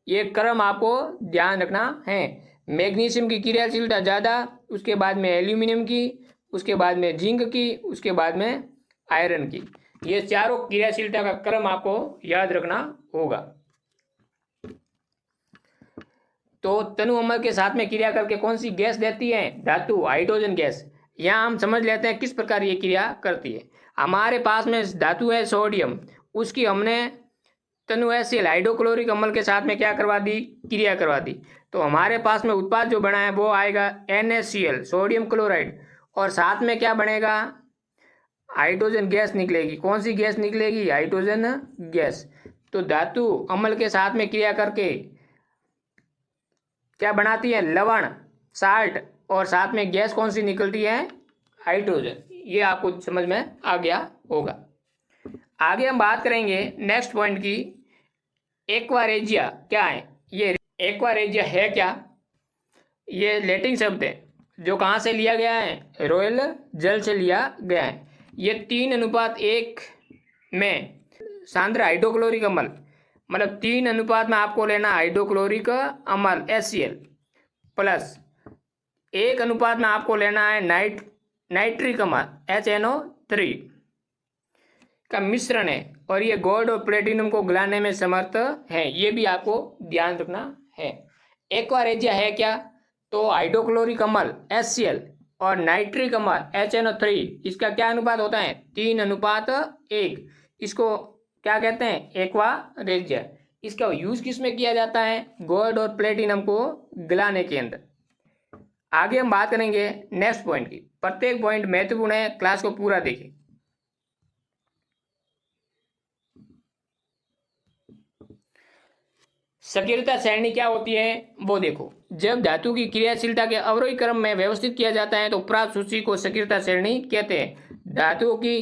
Speaker 1: ये क्रम आपको ध्यान रखना है। मैग्नीशियम की क्रियाशीलता ज़्यादा, उसके बाद में एल्यूमिनियम की, उसके बाद में जिंक की, उसके बाद में आयरन की। ये चारों क्रियाशीलता का क्रम आपको याद रखना होगा। तो तनु अम्ल के साथ में क्रिया करके कौन सी गैस देती है? धातु हाइड्रोजन गैस। यहाँ हम समझ लेते हैं किस प्रकार ये क्रिया करती है। हमारे पास में धातु है सोडियम, उसकी हमने तनु एसिल हाइड्रोक्लोरिक अम्ल के साथ में क्या करवा दी? क्रिया करवा दी। तो हमारे पास में उत्पाद जो बना है वो आएगा NaCl, सोडियम क्लोराइड, और साथ में क्या बनेगा? हाइड्रोजन गैस निकलेगी। कौन सी गैस निकलेगी? Hydrogen gas. तो धातु अम्ल के साथ में क्रिया करके क्या बनाती है? लवण, साल्ट, और साथ में गैस कौन सी निकलती है? हाइड्रोजन। ये आपको समझ में आ गया होगा। आगे हम बात करेंगे नेक्स्ट पॉइंट की, एक्वारेजिया क्या है? ये एक्वारेजिया है क्या? ये लैटिन शब्द है जो कहाँ से लिया गया है? रॉयल जल से लिया गया है। ये 3:1 में सांद्र हाइड्रोक्लोरिक अम्ल, मतलब 3 अनुपात में आपको लेना हाइड्रोक्लोरिक अम्ल HCl प्लस 1 अनुपात में आपको लेना है नाइट्रिक अम्ल HNO3 का मिश्रण है, और ये गोल्ड और प्लेटिनम को गलाने में समर्थ है। ये भी आपको ध्यान रखना है। एक्वारेजिया है क्या? तो हाइड्रोक्लोरिक अम्ल HCl और नाइट्रिक अम्ल HNO3, इसका क्या अनुपात होता है? 3:1। इसको क्या कहते हैं? एक्वारेजिया। इसका यूज किस में किया जाता है? गोल्ड और प्लेटिनम को गलाने के अंदर। आगे हम बात करेंगे नेक्स्ट पॉइंट की। प्रत्येक पॉइंट महत्वपूर्ण है, क्लास को पूरा देखें। सक्रियता श्रेणी क्या होती है वो देखो। जब धातु की क्रियाशीलता के अवरोही क्रम में व्यवस्थित किया जाता है तो प्राप्त सूची को सक्रियता श्रेणी कहते हैं। धातुओं की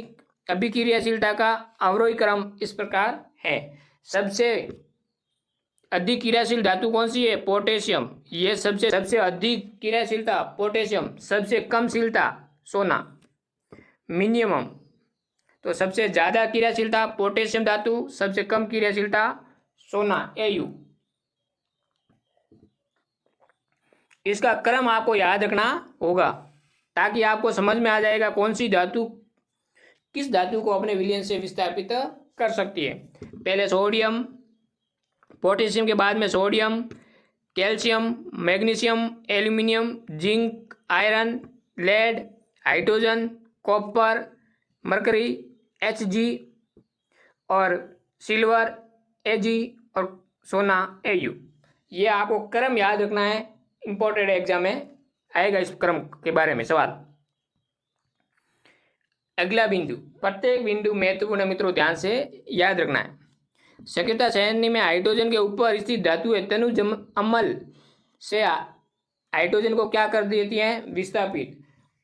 Speaker 1: अभिक्रियाशीलता का अवरोही क्रम इस प्रकार है। सबसे अधिक क्रियाशील धातु कौन सी है? पोटेशियम। ये सबसे अधिक क्रियाशीलता पोटेशियम, सबसे कम शीलता सोना मिनिमम। तो सबसे ज्यादा क्रियाशीलता पोटेशियम धातु, सबसे कम क्रियाशीलता सोना Au। इसका क्रम आपको याद रखना होगा ताकि आपको समझ में आ जाएगा कौन सी धातु किस धातु को अपने विलयन से विस्थापित कर सकती है। पहले सोडियम, पोटेशियम के बाद में sodium, calcium, magnesium, aluminium, zinc, iron, lead, hydrogen, copper, mercury Hg, और सिल्वर Ag, और सोना Au। ये आपको क्रम याद रखना है, इंपॉर्टेंट एग्जाम में आएगा इस क्रम के बारे में सवाल। अगला बिंदु, प्रत्येक बिंदु महत्वपूर्ण मित्रों ध्यान से याद रखना है। सक्रियता श्रेणी में हाइड्रोजन के ऊपर स्थित धातु है तनुज अम्ल से हाइड्रोजन को क्या कर देती है, विस्थापित।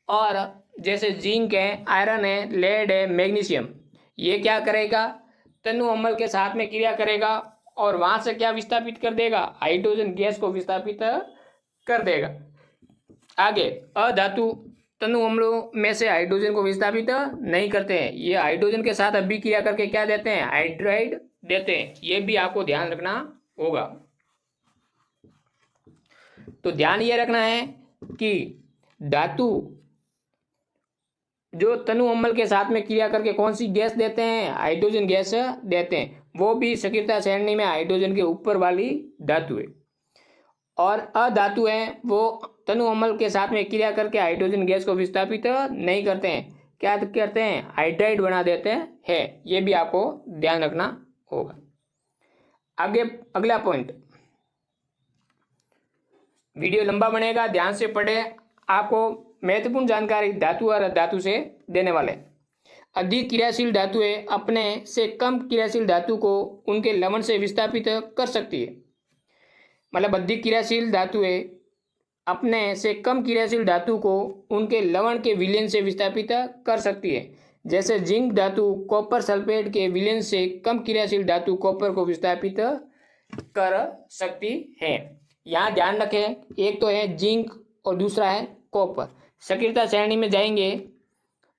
Speaker 1: और जैसे जिंक है, आयरन है, लेड है, मैग्नीशियम, ये क्या करेगा, तनु अम्ल के साथ में क्रिया करेगा और वहां से क्या विस्थापित कर देगा, हाइड्रोजन गैस को विस्थापित कर देगा। आगे अधातु तनु अम्लों में से हाइड्रोजन को विस्थापित नहीं करते हैं, ये हाइड्रोजन के साथ अभिक्रिया करके क्या देते हैं, हाइड्राइड देते हैं। ये भी आपको ध्यान रखना होगा। तो ध्यान ये रखना है कि धातु जो तनु अम्ल के साथ में क्रिया करके कौन सी गैस देते हैं, हाइड्रोजन गैस देते हैं, वो भी सक्रियता श्रेणी में हाइड्रोजन के ऊपर वाली धातु है। और अधातु है वो तनु अम्ल के साथ में क्रिया करके हाइड्रोजन गैस को विस्थापित नहीं करते हैं, क्या करते हैं, हाइड्राइड बना देते हैं। ये भी आपको ध्यान रखना होगा। आगे अगला पॉइंट, वीडियो लंबा बनेगा, ध्यान से पढ़े, आपको महत्वपूर्ण जानकारी धातु और अधातु से देने वाले। अधिक क्रियाशील धातुएं अपने से कम क्रियाशील धातु को उनके लवण से विस्थापित कर सकती है। मतलब अधिक क्रियाशील धातुएं अपने से कम क्रियाशील धातु को उनके लवण के विलयन से विस्थापित कर सकती है। जैसे जिंक धातु कॉपर सल्फेट के विलयन से कम क्रियाशील धातु कॉपर को विस्थापित कर सकती है। यहाँ ध्यान रखें, एक तो है जिंक और दूसरा है कॉपर। सक्रियता श्रेणी में जाएंगे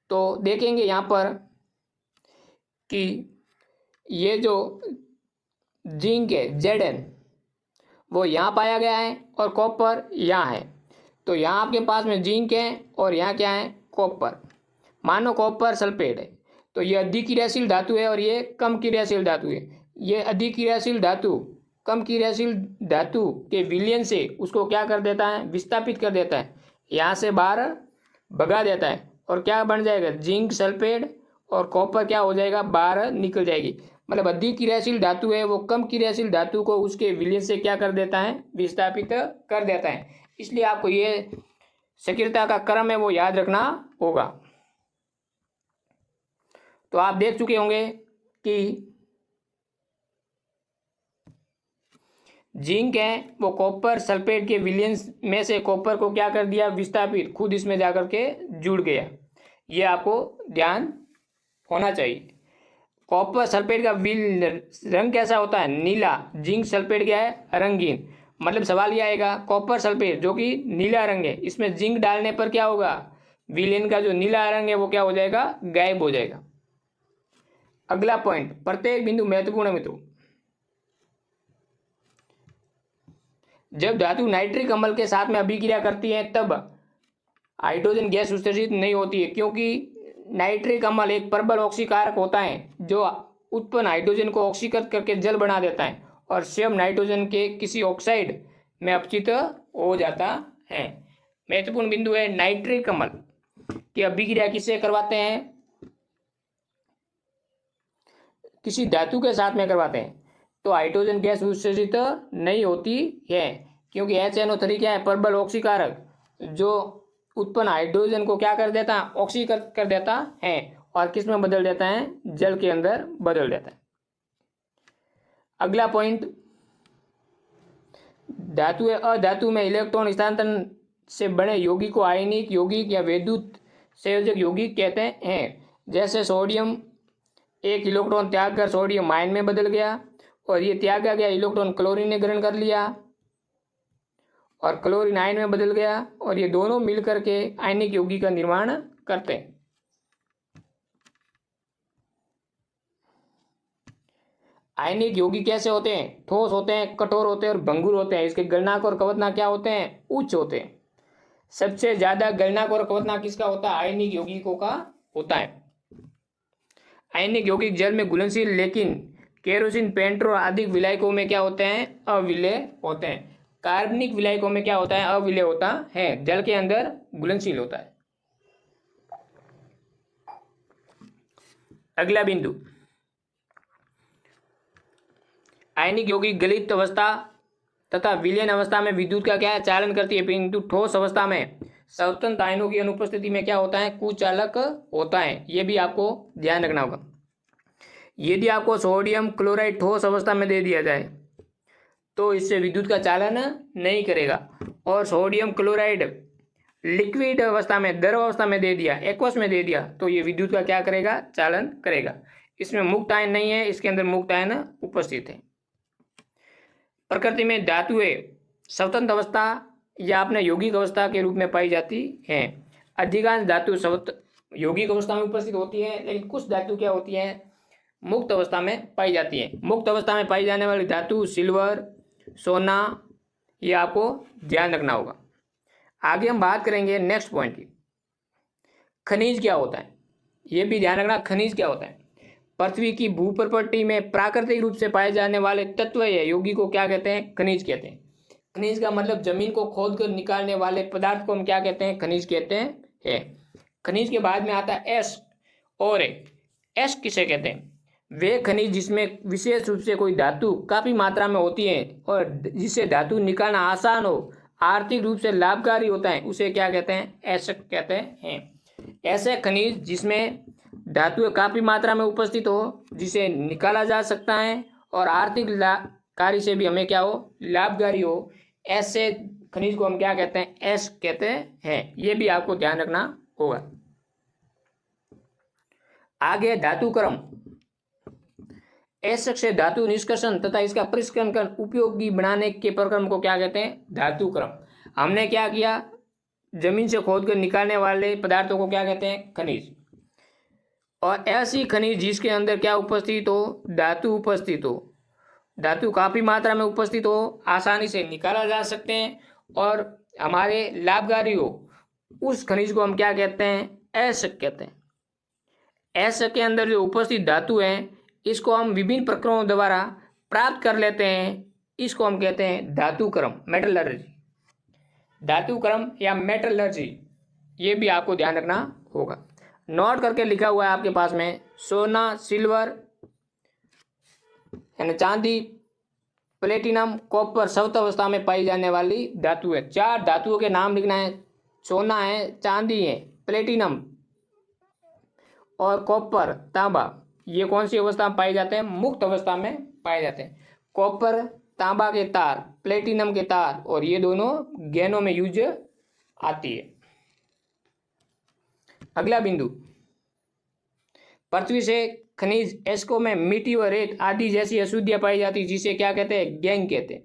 Speaker 1: तो देखेंगे यहाँ पर कि ये जो जिंक है Zn वो यहाँ पाया गया है और कॉपर यहाँ है। तो यहाँ आपके पास में जिंक है और यहाँ क्या है, कॉपर। मानो कॉपर सल्फेट है तो ये अधिक क्रियाशील धातु है और ये कम क्रियाशील धातु है। ये अधिक क्रियाशील धातु कम क्रियाशील धातु के विलयन से उसको क्या कर देता है, विस्थापित कर देता है, यहाँ से बाहर भगा देता है और क्या बन जाएगा, जिंक सल्फेट, और कॉपर क्या हो जाएगा, बाहर निकल जाएगी। मतलब अधिक क्रियाशील धातु है वो कम क्रियाशील धातु को उसके विलयन से क्या कर देता है, विस्थापित कर देता है। इसलिए आपको ये सक्रियता का क्रम है वो याद रखना होगा। तो आप देख चुके होंगे कि जिंक है वो कॉपर सल्फेट के विलयन में से कॉपर को क्या कर दिया, विस्थापित, खुद इसमें जाकर के जुड़ गया। ये आपको ध्यान होना चाहिए। कॉपर सल्फेट का रंग कैसा होता है, नीला। जिंक सल्फेट क्या है, रंगीन। मतलब सवाल ये आएगा, कॉपर सल्फेट जो कि नीला रंग है, इसमें जिंक डालने पर क्या होगा, विलयन का जो नीला रंग है वो क्या हो जाएगा, गायब हो जाएगा। अगला पॉइंट, प्रत्येक बिंदु महत्वपूर्ण है मित्रों। जब धातु नाइट्रिक अम्ल के साथ में अभिक्रिया करती है तब हाइड्रोजन गैस उत्सर्जित नहीं होती है, क्योंकि नाइट्रिक अम्ल एक प्रबल ऑक्सीकारक होता है जो उत्पन्न हाइड्रोजन को ऑक्सीकृत करके जल बना देता है और स्वयं नाइट्रोजन के किसी ऑक्साइड में अपचित हो जाता है। महत्वपूर्ण बिंदु है, नाइट्रिक अम्ल की अभिक्रिया किससे करवाते हैं, किसी धातु के साथ में करवाते हैं तो हाइड्रोजन गैस उत्सर्जित नहीं होती है, क्योंकि HNO3 क्या है, प्रबल ऑक्सीकारक जो उत्पन्न हाइड्रोजन को क्या कर देता है, ऑक्सीकृत कर देता है और किस में बदल देता है, जल के अंदर बदल देता है। अगला पॉइंट, धातु अधातु में इलेक्ट्रॉन स्थानांतरण से बने यौगिक को आयनिक यौगिक या वैद्युत संयोजक यौगिक कहते हैं। जैसे सोडियम एक इलेक्ट्रॉन त्याग कर सोडियम आयन में बदल गया और ये त्यागा गया इलेक्ट्रॉन क्लोरीन ने ग्रहण कर लिया और क्लोरीन आयन में बदल गया और ये दोनों मिलकर के आयनिक यौगिक का निर्माण करते हैं। आयनिक यौगिक कैसे होते हैं, ठोस होते हैं, कठोर होते हैं और भंगुर होते हैं। इसके गलनांक और कवचनांक क्या होते हैं, उच्च होते हैं। सबसे ज्यादा गलनांक और कवचनांक किसका होता है, आयनिक यौगिकों का होता है। आयनिक यौगिक जल में घुलनशील लेकिन केरोसिन, पेंट्रोल आदि विलायकों में क्या होते हैं, अविलेय होते हैं। कार्बनिक विलायकों में क्या होता है, अविलेय होता है, जल के अंदर घुलनशील होता है। अगला बिंदु, आयनिक यौगिक गलित अवस्था तथा विलयन अवस्था में विद्युत का क्या चालन करती है, किंतु ठोस अवस्था में स्वतंत्र आयनों की अनुपस्थिति में क्या होता है, कुचालक होता है। ये भी आपको ध्यान रखना होगा। यदि आपको सोडियम क्लोराइड ठोस अवस्था में दे दिया जाए तो इससे विद्युत का चालन नहीं करेगा, और सोडियम क्लोराइड लिक्विड अवस्था में, द्रव अवस्था में दे दिया, एक्वस में दे दिया, तो ये विद्युत का क्या करेगा, चालन करेगा। इसमें मुक्त आयन नहीं है, इसके अंदर मुक्त आयन उपस्थित है। प्रकृति में धातुएं स्वतंत्र अवस्था या अपने यौगिक अवस्था के रूप में पाई जाती हैं। अधिकांश धातु यौगिक अवस्था में उपस्थित होती है, लेकिन कुछ धातु क्या होती है, मुक्त अवस्था में पाई जाती है। मुक्त अवस्था में पाई जाने वाली धातु सिल्वर, सोना, ये आपको ध्यान रखना होगा। आगे हम बात करेंगे नेक्स्ट पॉइंट की, खनिज क्या होता है, ये भी ध्यान रखना। खनिज क्या होता है, पृथ्वी की भूप्रपट्टी में प्राकृतिक रूप से पाए जाने वाले तत्व या यौगिक को क्या कहते हैं, खनिज कहते हैं। खनिज का मतलब जमीन को खोद कर निकालने वाले पदार्थ को हम क्या कहते हैं, खनिज कहते हैं। खनिज के बाद में आता है एस और एस किसे कहते हैं, वे खनिज जिसमें विशेष रूप से कोई धातु काफी मात्रा में होती है और जिससे धातु निकालना आसान हो, आर्थिक रूप से लाभकारी होता है, उसे क्या कहते हैं, एस कहते हैं। ऐसे खनिज जिसमें धातु काफी मात्रा में उपस्थित हो, जिसे निकाला जा सकता है और आर्थिक कार्य से भी हमें क्या हो, लाभकारी हो, ऐसे खनिज को हम क्या कहते हैं, एस कहते हैं। ये भी आपको ध्यान रखना होगा। आगे धातु क्रम, एस से धातु निष्कर्षण तथा इसका परिष्करण कर उपयोगी बनाने के प्रक्रम को क्या कहते हैं, धातु क्रम। हमने क्या किया, जमीन से खोद कर निकालने वाले पदार्थों को क्या कहते हैं, खनिज। और ऐसी खनिज जिसके अंदर क्या उपस्थित हो, धातु उपस्थित हो, धातु काफी मात्रा में उपस्थित हो, आसानी से निकाला जा सकते हैं और हमारे लाभकारी हो, उस खनिज को हम क्या कहते हैं, एस कहते हैं। एस के अंदर जो उपस्थित धातु है, इसको हम विभिन्न प्रक्रियाओं द्वारा प्राप्त कर लेते हैं, इसको हम कहते हैं धातु क्रम, मेटलर्जी। धातु क्रम या मेटलर्जी, ये भी आपको ध्यान रखना होगा। नोट करके लिखा हुआ है आपके पास में, सोना, सिल्वर यानी चांदी, प्लेटिनम, कॉपर स्वतः अवस्था में पाई जाने वाली धातु है। 4 धातुओं के नाम लिखना है, सोना है, चांदी है, प्लेटिनम और कॉपर, तांबा। ये कौन सी अवस्था में पाए जाते हैं, मुक्त अवस्था में पाए जाते हैं। कॉपर तांबा के तार, प्लेटिनम के तार, और ये दोनों गहनों में यूज आती है। अगला बिंदु, पृथ्वी से खनिज एस्को में मिट्टी व रेत आदि जैसी अशुद्धियां पाई जाती है, जिसे क्या कहते हैं, गैंग कहते हैं।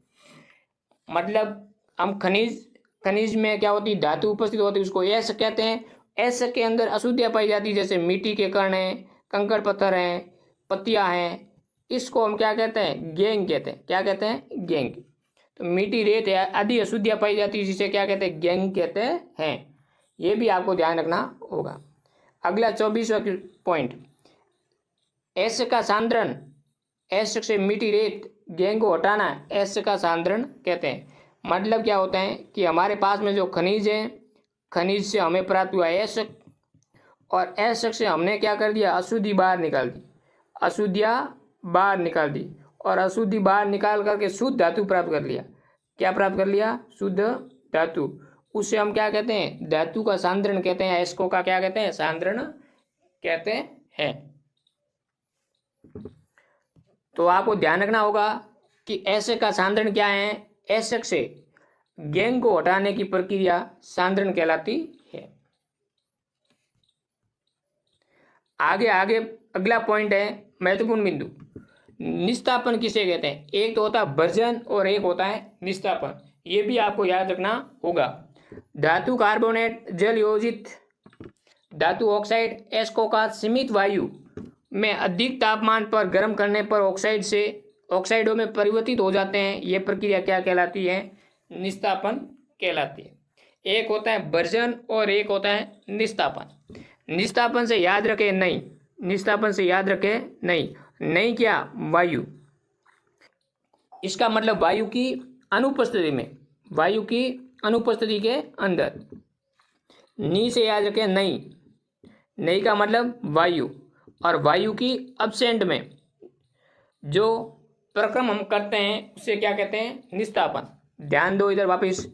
Speaker 1: मतलब हम खनिज में क्या होती है, धातु उपस्थित होती है, उसको एस कहते हैं। एस के अंदर अशुद्धियां पाई जाती है, जैसे मिट्टी के कण हैं, कंकड़ पत्थर हैं, पत्तियां हैं, इसको हम क्या कहते हैं, गैंग कहते हैं। क्या कहते हैं, गैंग। तो मिट्टी, रेत आदि अशुद्धियां पाई जाती है, जिसे क्या कहते हैं, गैंग कहते हैं। ये भी आपको ध्यान रखना होगा। अगला 24वां पॉइंट, एस का सांद्रण, एस से मिट्टी, रेत, गैंग को हटाना, एस का सांद्रण कहते हैं। मतलब क्या होता है कि हमारे पास में जो खनिज है, खनिज से हमें प्राप्त हुआ एस, और एस से हमने क्या कर दिया, अशुद्धि बाहर निकाल दी, अशुद्धियाँ बाहर निकाल दी, और अशुद्धि बाहर निकाल करके शुद्ध धातु प्राप्त कर लिया। क्या प्राप्त कर लिया, शुद्ध धातु। उससे हम क्या कहते हैं, धातु का सांद्रण कहते हैं। एस्को का क्या कहते हैं, सांद्रण कहते हैं। तो आपको ध्यान रखना होगा कि एस का सांद्रण क्या है, एस से गैंग को हटाने की प्रक्रिया सांद्रण कहलाती है। आगे अगला पॉइंट है महत्वपूर्ण बिंदु, निस्तापन किसे कहते हैं। एक तो होता है भर्जन और एक होता है निस्तापन, ये भी आपको याद रखना होगा। धातु कार्बोनेट, जल योजित धातु ऑक्साइड, एस्को का सीमित वायु में अधिक तापमान पर गर्म करने पर ऑक्साइड से ऑक्साइडों में परिवर्तित हो जाते हैं। ये प्रक्रिया क्या कहलाती है, निस्तापन कहलाती है। एक होता है भर्जन और एक होता है निस्तापन। निस्तापन से याद रखें नहीं, निस्तापन से याद रखें नहीं क्या, वायु। इसका मतलब वायु की अनुपस्थिति में, वायु की अनुपस्थिति के अंदर। नी से याद रखें नहीं का मतलब वायु, और वायु की अब्सेंट में जो प्रक्रम हम करते हैं उसे क्या कहते हैं, निस्तापन। ध्यान दो इधर वापिस,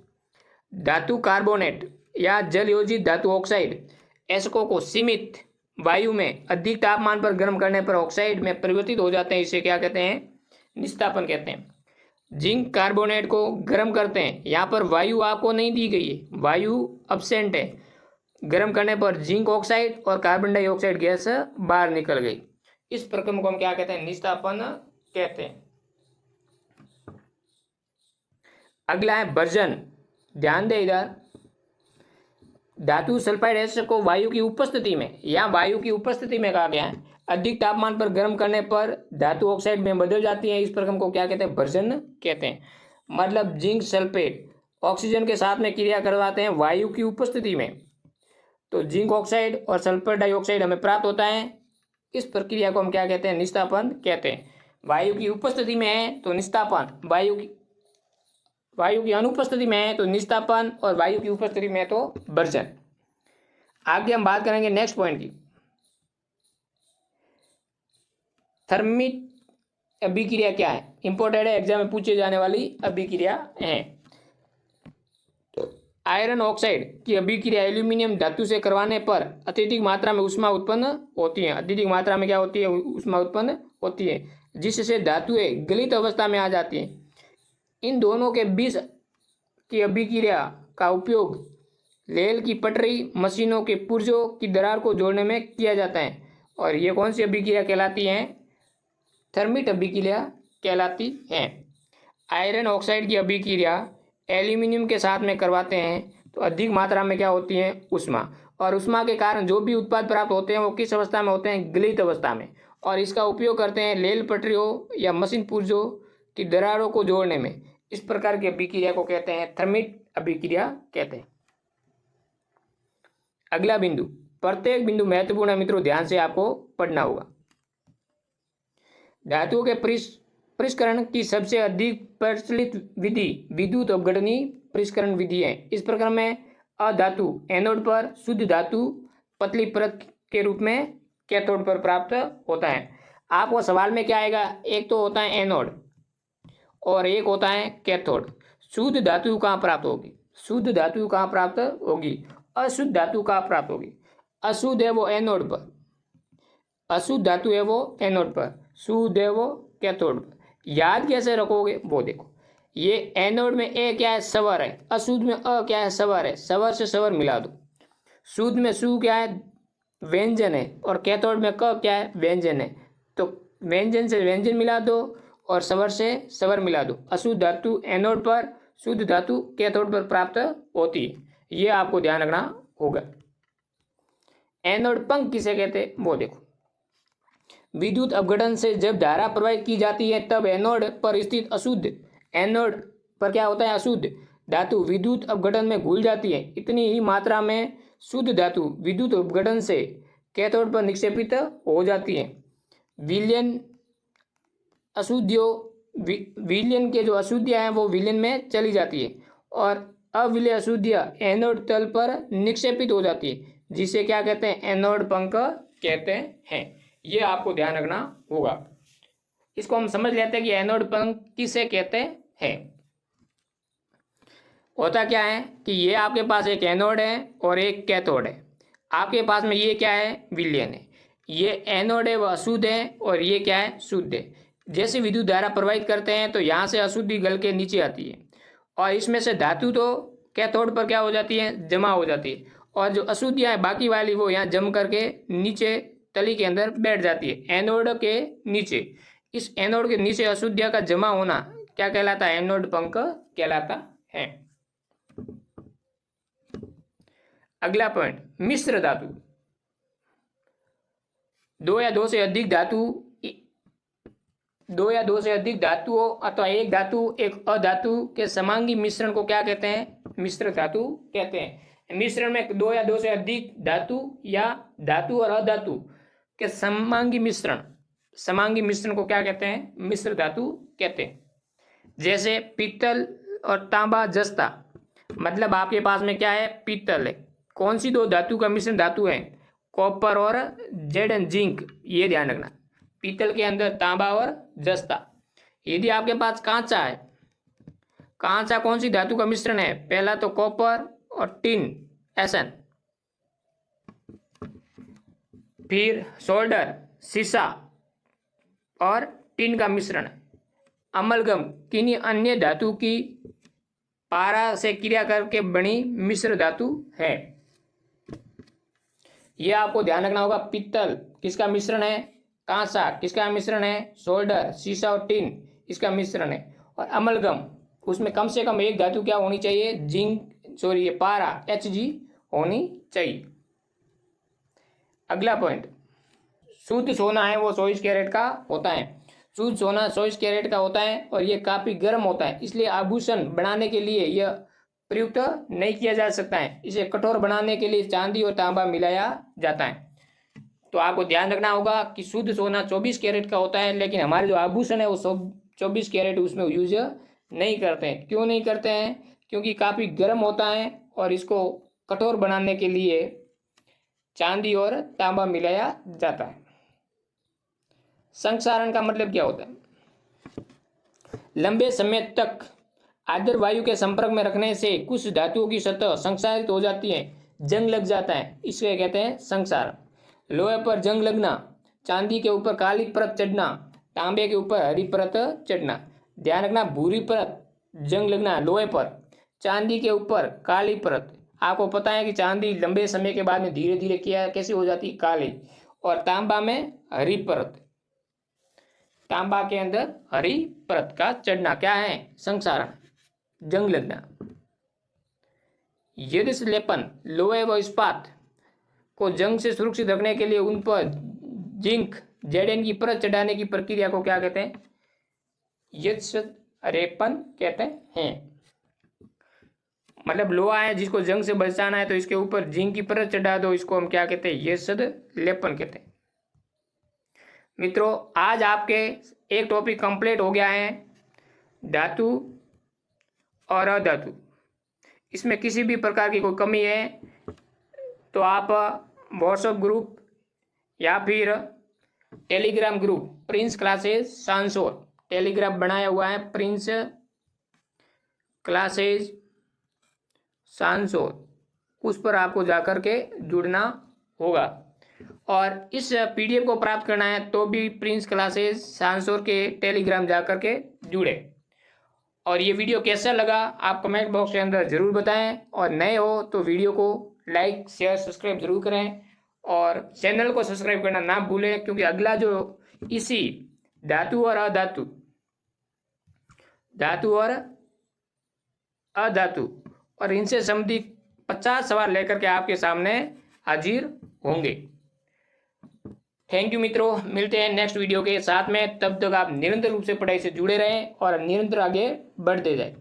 Speaker 1: धातु कार्बोनेट या जल योजित धातु ऑक्साइड एस्को को सीमित वायु में अधिक तापमान पर गर्म करने पर ऑक्साइड में परिवर्तित हो जाते हैं। इसे क्या कहते हैं? निस्तापन कहते हैं। जिंक कार्बोनेट को गर्म करते हैं। यहाँ पर वायु आपको नहीं दी गई है, वायु अब्सेंट है। गर्म करने पर जिंक ऑक्साइड और कार्बन डाइऑक्साइड गैस बाहर निकल गई। इस प्रक्रिया को हम क्या कहते हैं? निस्तापन कहते हैं। अगला है वर्जन। ध्यान दे इधर, धातु सल्फाइड एसिड को वायु की उपस्थिति में या वायु की उपस्थिति में कहा गया है, अधिक तापमान पर गर्म करने पर धातु ऑक्साइड में बदल जाती है। इस प्रक्रिया को क्या कहते हैं? वर्जन कहते हैं। मतलब जिंक सल्फेट ऑक्सीजन के साथ में क्रिया करवाते हैं वायु की उपस्थिति में, तो जिंक ऑक्साइड और सल्फर डाइऑक्साइड हमें प्राप्त होता है। इस प्रक्रिया को हम क्या कहते हैं? निस्तापन कहते हैं। वायु की उपस्थिति में है तो निस्तापन, वायु की अनुपस्थिति में है तो निस्तापन, और वायु की उपस्थिति में है तो वर्जन। आगे हम बात करेंगे नेक्स्ट पॉइंट की। थर्मिक अभिक्रिया क्या है? इंपॉर्टेंट है, एग्जाम में पूछे जाने वाली अभिक्रिया है। आयरन ऑक्साइड की अभिक्रिया एल्यूमिनियम धातु से करवाने पर अत्यधिक मात्रा में ऊष्मा उत्पन्न होती है। अत्यधिक मात्रा में क्या होती है? ऊष्मा उत्पन्न होती है, जिससे धातुएं गलित अवस्था में आ जाती हैं। इन दोनों के बीच की अभिक्रिया का उपयोग रेल की पटरी, मशीनों के पुर्जों की दरार को जोड़ने में किया जाता है। और ये कौन सी अभिक्रिया कहलाती है? थर्मिक अभिक्रिया कहलाती है। आयरन ऑक्साइड की अभिक्रिया एल्यूमिनियम के साथ में करवाते हैं तो अधिक मात्रा में क्या होती है? ऊष्मा। और ऊष्मा के कारण जो भी उत्पाद प्राप्त होते हैं वो किस अवस्था में होते हैं? गलित अवस्था में। और इसका उपयोग करते हैं रेल पटरियों या मशीन पुर्जों की दरारों को जोड़ने में। इस प्रकार की अभिक्रिया को कहते हैं थर्मिक अभिक्रिया कहते हैं। अगला बिंदु, प्रत्येक बिंदु महत्वपूर्ण है मित्रों, ध्यान से आपको पढ़ना होगा। धातुओं के परिष्करण की सबसे अधिक प्रचलित विधि विद्युत अपघटनी परिष्करण विधि है। इस प्रकार में अधातु एनोड पर, शुद्ध धातु पतली परत के रूप में कैथोड पर प्राप्त होता है। आपको सवाल में क्या आएगा? एक तो होता है एनोड और एक होता है कैथोड। शुद्ध धातु कहाँ प्राप्त होगी? शुद्ध धातु कहाँ प्राप्त होगी? अशुद्ध धातु कहाँ प्राप्त होगी? अशुद्ध है वो एनोड पर, अशुद्ध धातु है वो एनोड पर, शुद्ध है वो कैथोड पर। याद कैसे रखोगे वो देखो, ये एनोड में ए क्या है? स्वर है। अशुद्ध में अ क्या है? स्वर है। स्वर से स्वर मिला दो। शुद्ध में सु क्या है? व्यंजन है। और कैथोड में क क्या है? व्यंजन है। तो व्यंजन से व्यंजन मिला दो और स्वर से स्वर मिला दो। अशुद्ध धातु एनोड पर, शुद्ध धातु कैथोड पर प्राप्त होती है। ये आपको ध्यान रखना होगा। एनोड पंख किसे कहते हैं वो देखो। विद्युत अपघटन से जब धारा प्रवाहित की जाती है तब एनोड पर स्थित अशुद्ध, एनोड पर क्या होता है? अशुद्ध धातु विद्युत अपघटन में घुल जाती है। इतनी ही मात्रा में शुद्ध धातु विद्युत अपघटन से कैथोड पर निक्षेपित हो जाती है। विलयन अशुद्धियों, विलयन के जो अशुद्धियाँ हैं वो विलयन में चली जाती है और अविलय अशुद्धियाँ एनोड तल पर निक्षेपित हो जाती है, जिसे क्या कहते हैं? एनोड पंख कहते हैं। ये आपको ध्यान रखना होगा। इसको हम समझ लेते हैं कि एनोड पंख किसे कहते हैं। होता क्या है कि ये आपके पास एक एनोड है और एक कैथोड है। आपके पास में ये क्या है? विलयन है। ये एनोड है वो अशुद्ध है और ये क्या है? शुद्ध है। जैसे विद्युत धारा प्रवाहित करते हैं तो यहाँ से अशुद्धि गल के नीचे आती है और इसमें से धातु तो कैथोड पर क्या हो जाती है? जमा हो जाती है। और जो अशुद्धियाँ है बाकी वाली वो यहाँ जम करके नीचे तली के अंदर बैठ जाती है, एनोड के नीचे। इस एनोड के नीचे अशुद्धियाँ का जमा होना क्या कहलाता है? एनोड पंख कहलाता है। अगला पॉइंट, मिश्र धातु। दो या दो से अधिक धातुओं अथवा एक धातु एक अधातु के समांगी मिश्रण को क्या कहते हैं? मिश्र धातु कहते हैं। मिश्रण में दो या दो से अधिक धातु या धातु और अधातु के समांगी मिश्रण को क्या कहते हैं? मिश्र धातु कहते हैं। जैसे पीतल और तांबा जस्ता, मतलब आपके पास में क्या है? पीतल है। कौन सी दो धातु का मिश्रण धातु है? कॉपर और जेड एंड जिंक। ये ध्यान रखना, पीतल के अंदर तांबा और जस्ता। यदि आपके पास कांचा है, कांचा कौन सी धातु का मिश्रण है? पहला तो कॉपर और टिन एसन। फिर सोल्डर सीसा और टिन का मिश्रण। अमलगम किन्हीं अन्य धातु की पारा से क्रिया करके बनी मिश्र धातु है। यह आपको ध्यान रखना होगा। पित्तल किसका मिश्रण है? कांसा किसका मिश्रण है? सोल्डर सीसा और टिन इसका मिश्रण है। और अमलगम उसमें कम से कम एक धातु क्या होनी चाहिए? ये पारा Hg होनी चाहिए। अगला पॉइंट, शुद्ध सोना है वो 24 कैरेट का होता है। शुद्ध सोना 24 कैरेट का होता है और ये काफी गर्म होता है, इसलिए आभूषण बनाने के लिए यह प्रयुक्त नहीं किया जा सकता है। इसे कठोर बनाने के लिए चांदी और तांबा मिलाया जाता है। तो आपको ध्यान रखना होगा कि शुद्ध सोना 24 कैरेट का होता है, लेकिन हमारे जो आभूषण है वो 24 कैरेट उसमें यूज नहीं करते हैं। क्यों नहीं करते हैं? क्योंकि काफ़ी गर्म होता है और इसको कठोर बनाने के लिए चांदी और तांबा मिलाया जाता है। संक्षारण का मतलब क्या होता है? लंबे समय तक आर्द्र वायु के संपर्क में रखने से कुछ धातुओं की सतह संक्षारित हो जाती है, जंग लग जाता है, इसे कहते हैं संक्षारण। लोहे पर जंग लगना, चांदी के ऊपर काली परत चढ़ना, तांबे के ऊपर हरी परत चढ़ना। ध्यान रखना, भूरी परत जंग लगना लोहे पर, चांदी के ऊपर काली परत। आपको पता है कि चांदी लंबे समय के बाद में धीरे धीरे क्या कैसे हो जाती है? काली। और तांबा में हरी परत, तांबा के अंदर हरी परत का चढ़ना क्या है? संक्षारण, जंग लगना। यदि लेपन, लोहे व इस्पात को जंग से सुरक्षित रखने के लिए उन पर जिंक Zn की परत चढ़ाने की प्रक्रिया को क्या कहते हैं? यद्रेपन कहते हैं। मतलब लोहा है जिसको जंग से बचाना है तो इसके ऊपर जिंक की परत चढ़ा दो, इसको हम क्या कहते हैं? यद्लेपन कहते हैं। मित्रों, आज आपके एक टॉपिक कंप्लीट हो गया है, धातु और अधातु। इसमें किसी भी प्रकार की कोई कमी है तो आप व्हाट्सएप ग्रुप या फिर टेलीग्राम ग्रुप प्रिंस क्लासेज सांसोर, टेलीग्राम बनाया हुआ है प्रिंस क्लासेज सांसोर, उस पर आपको जाकर के जुड़ना होगा। और इस पीडीएफ को प्राप्त करना है तो भी प्रिंस क्लासेज सांसोर के टेलीग्राम जाकर के जुड़े। और ये वीडियो कैसा लगा आप कमेंट बॉक्स के अंदर ज़रूर बताएं, और नए हो तो वीडियो को लाइक शेयर सब्सक्राइब जरूर करें, और चैनल को सब्सक्राइब करना ना भूलें, क्योंकि अगला जो इसी धातु और अधातु, धातु और अधातु और इनसे संबंधित 50 सवाल लेकर के आपके सामने हाजिर होंगे। थैंक यू मित्रों, मिलते हैं नेक्स्ट वीडियो के साथ में। तब तक आप निरंतर रूप से पढ़ाई से जुड़े रहें और निरंतर आगे बढ़ते जाएं।